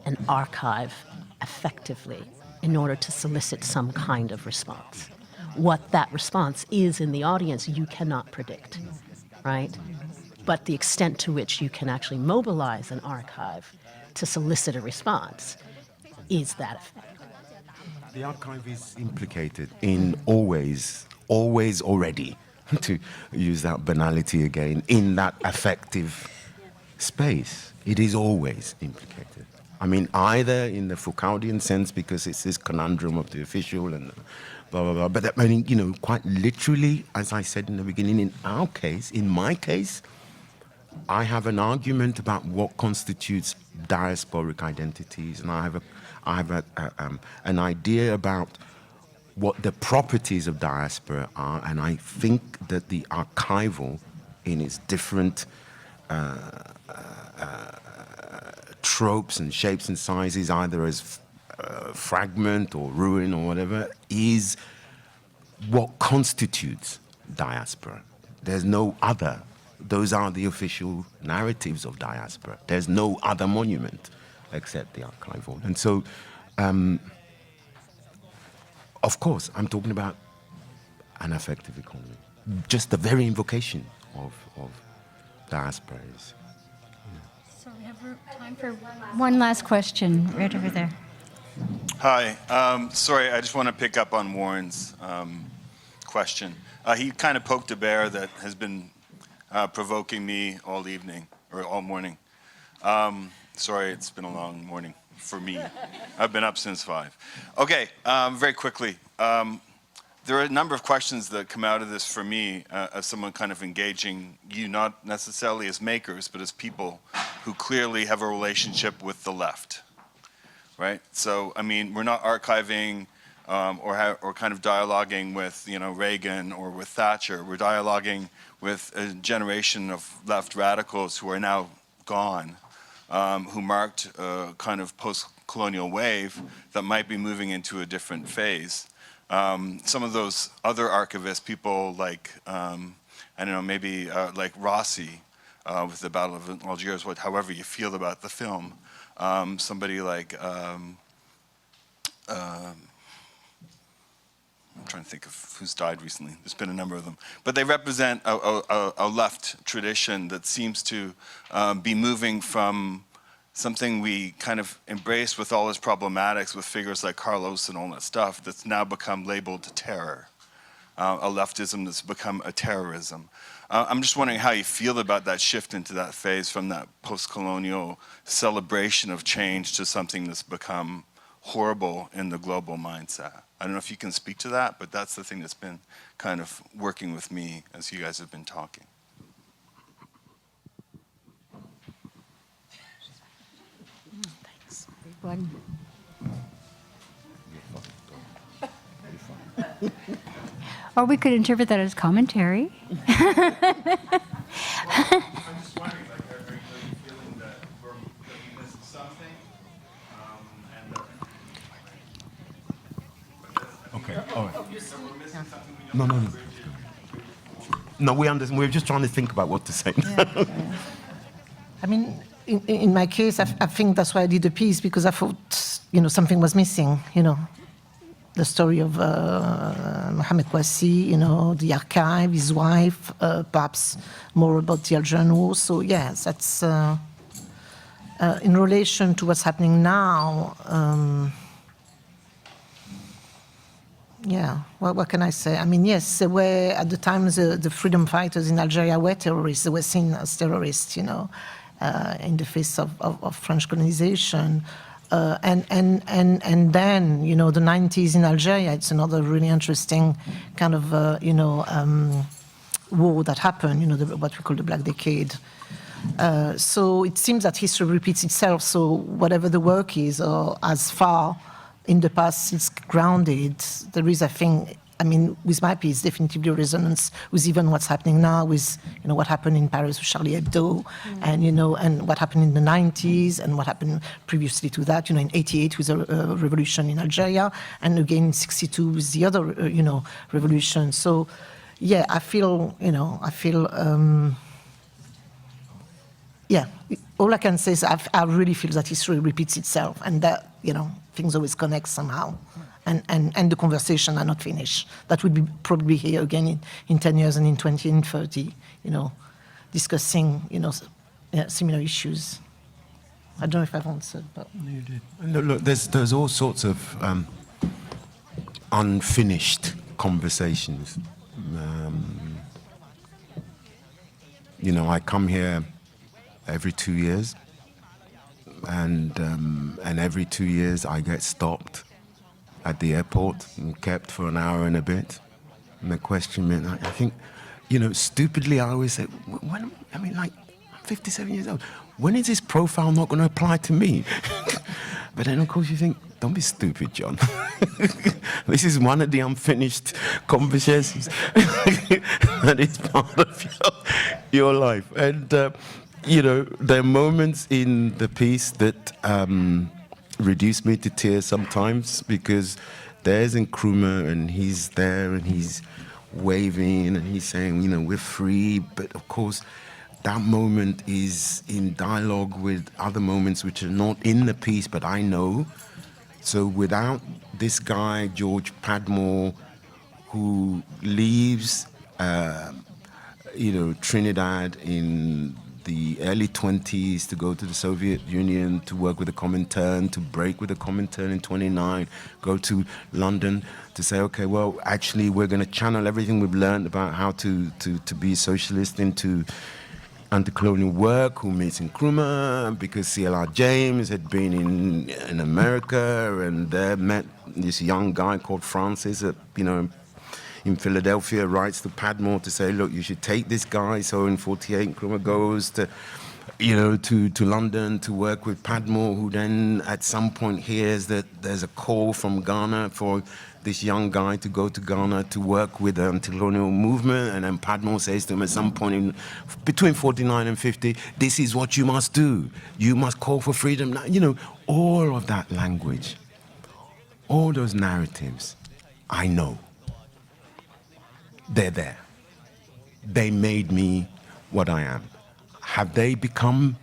an archive effectively in order to solicit some kind of response. What that response is in the audience, you cannot predict, right? But the extent to which you can actually mobilize an archive to solicit a response is that effect. The archive is implicated in always already, to use that banality again, in that affective space. It is always implicated. I mean, either in the Foucauldian sense, because it's this conundrum of the official and blah, blah, blah. But I mean, quite literally, as I said in the beginning, in our case, in my case, I have an argument about what constitutes diasporic identities, and I have an idea about what the properties of diaspora are, and I think that the archival, in its different tropes and shapes and sizes, either as fragment or ruin or whatever, is what constitutes diaspora. There's no other. Those are the official narratives of diaspora. There's no other monument except the archival. And so, of course, I'm talking about an affective economy. Just the very invocation of diaspora is. So we have time for one last question right over there. Hi. Sorry, I just want to pick up on Warren's question. He kind of poked a bear that has been provoking me all evening, or all morning. Sorry, it's been a long morning for me. I've been up since 5. Okay, very quickly. There are a number of questions that come out of this for me as someone kind of engaging you, not necessarily as makers, but as people who clearly have a relationship with the left, right? So, I mean, we're not archiving or kind of dialoguing with, you know, Reagan or with Thatcher. We're dialoguing with a generation of left radicals who are now gone, who marked a kind of post-colonial wave that might be moving into a different phase. Some of those other archivists, people like, I don't know, maybe like Rossi with the Battle of Algiers, however you feel about the film. Somebody like, I'm trying to think of who's died recently. There's been a number of them. But they represent a left tradition that seems to be moving from something we kind of embrace with all its problematics with figures like Carlos and all that stuff that's now become labeled terror. A leftism that's become a terrorism. I'm just wondering how you feel about that shift into that phase from that post-colonial celebration of change to something that's become horrible in the global mindset. I don't know if you can speak to that, but that's the thing that's been kind of working with me as you guys have been talking. Thanks, everyone. Or we could interpret that as commentary. I'm just wondering, like, are you feeling that we missed something? Okay, all right. No. No, we understand. We're just trying to think about what to say. I mean, in my case, I think that's why I did the piece, because I thought, you know, something was missing, you know. The story of Mohamed Kouassi, you know, the archive, his wife, perhaps more about the Algerian war. So, yes, that's in relation to what's happening now. Yeah, well, what can I say? I mean, yes, they were, at the time, the freedom fighters in Algeria were terrorists. They were seen as terrorists, you know, in the face of French colonization. And then, you know, the 90s in Algeria, it's another really interesting kind of, war that happened, you know, what we call the Black Decade. So it seems that history repeats itself. So whatever the work is, or as far in the past it's grounded, there is, I think, I mean, with my piece, definitively a resonance with even what's happening now, with, you know, what happened in Paris with Charlie Hebdo, and, you know, and what happened in the 90s, and what happened previously to that, you know, in 88 with a revolution in Algeria, and again in 62 with the other, you know, revolution. So, yeah, I feel, yeah, all I can say is I really feel that history repeats itself, and that, you know, things always connect somehow. And the conversation are not finished. That would be probably here again in 10 years and in 20 and 30, you know, discussing, you know, similar issues. I don't know if I've answered, but... No, you did. Look, there's all sorts of unfinished conversations. You know, I come here every 2 years, and every 2 years I get stopped at the airport and kept for an hour and a bit. And the question, I think, you know, stupidly I always say, when, I mean, like, I'm 57 years old. When is this profile not going to apply to me? But then, of course, you think, don't be stupid, John. This is one of the unfinished conversations that is part of your life. And you know, there are moments in the piece that reduce me to tears sometimes, because there's Nkrumah and he's there and he's waving and he's saying, you know, we're free. But of course, that moment is in dialogue with other moments which are not in the piece, but I know. So without this guy, George Padmore, who leaves, you know, Trinidad in the early 20s to go to the Soviet Union to work with the Comintern, to break with the Comintern in 29, go to London to say, okay, well, actually, we're going to channel everything we've learned about how to be socialist into anti-colonial work, who meets Nkrumah, because C.L.R. James had been in America and there met this young guy called Francis, you know, in Philadelphia, writes to Padmore to say, look, you should take this guy. So in 48, Nkrumah goes to, you know, to London to work with Padmore, who then at some point hears that there's a call from Ghana for this young guy to go to Ghana to work with the anti-colonial movement. And then Padmore says to him at some point between 49 and 50, this is what you must do. You must call for freedom. You know, all of that language, all those narratives, I know. They're there. They made me what I am. Have they become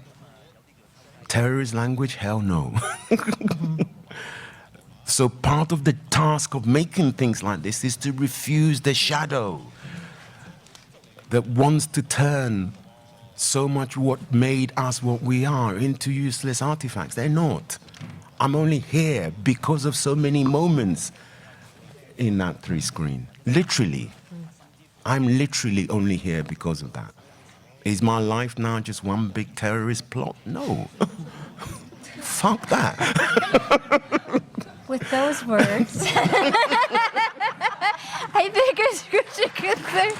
terrorist language? Hell no. So part of the task of making things like this is to refuse the shadow that wants to turn so much what made us what we are into useless artifacts. They're not. I'm only here because of so many moments in that 3-screen. Literally. I'm literally only here because of that. Is my life now just one big terrorist plot? No. Fuck that. With those words, I think it's good to conclude.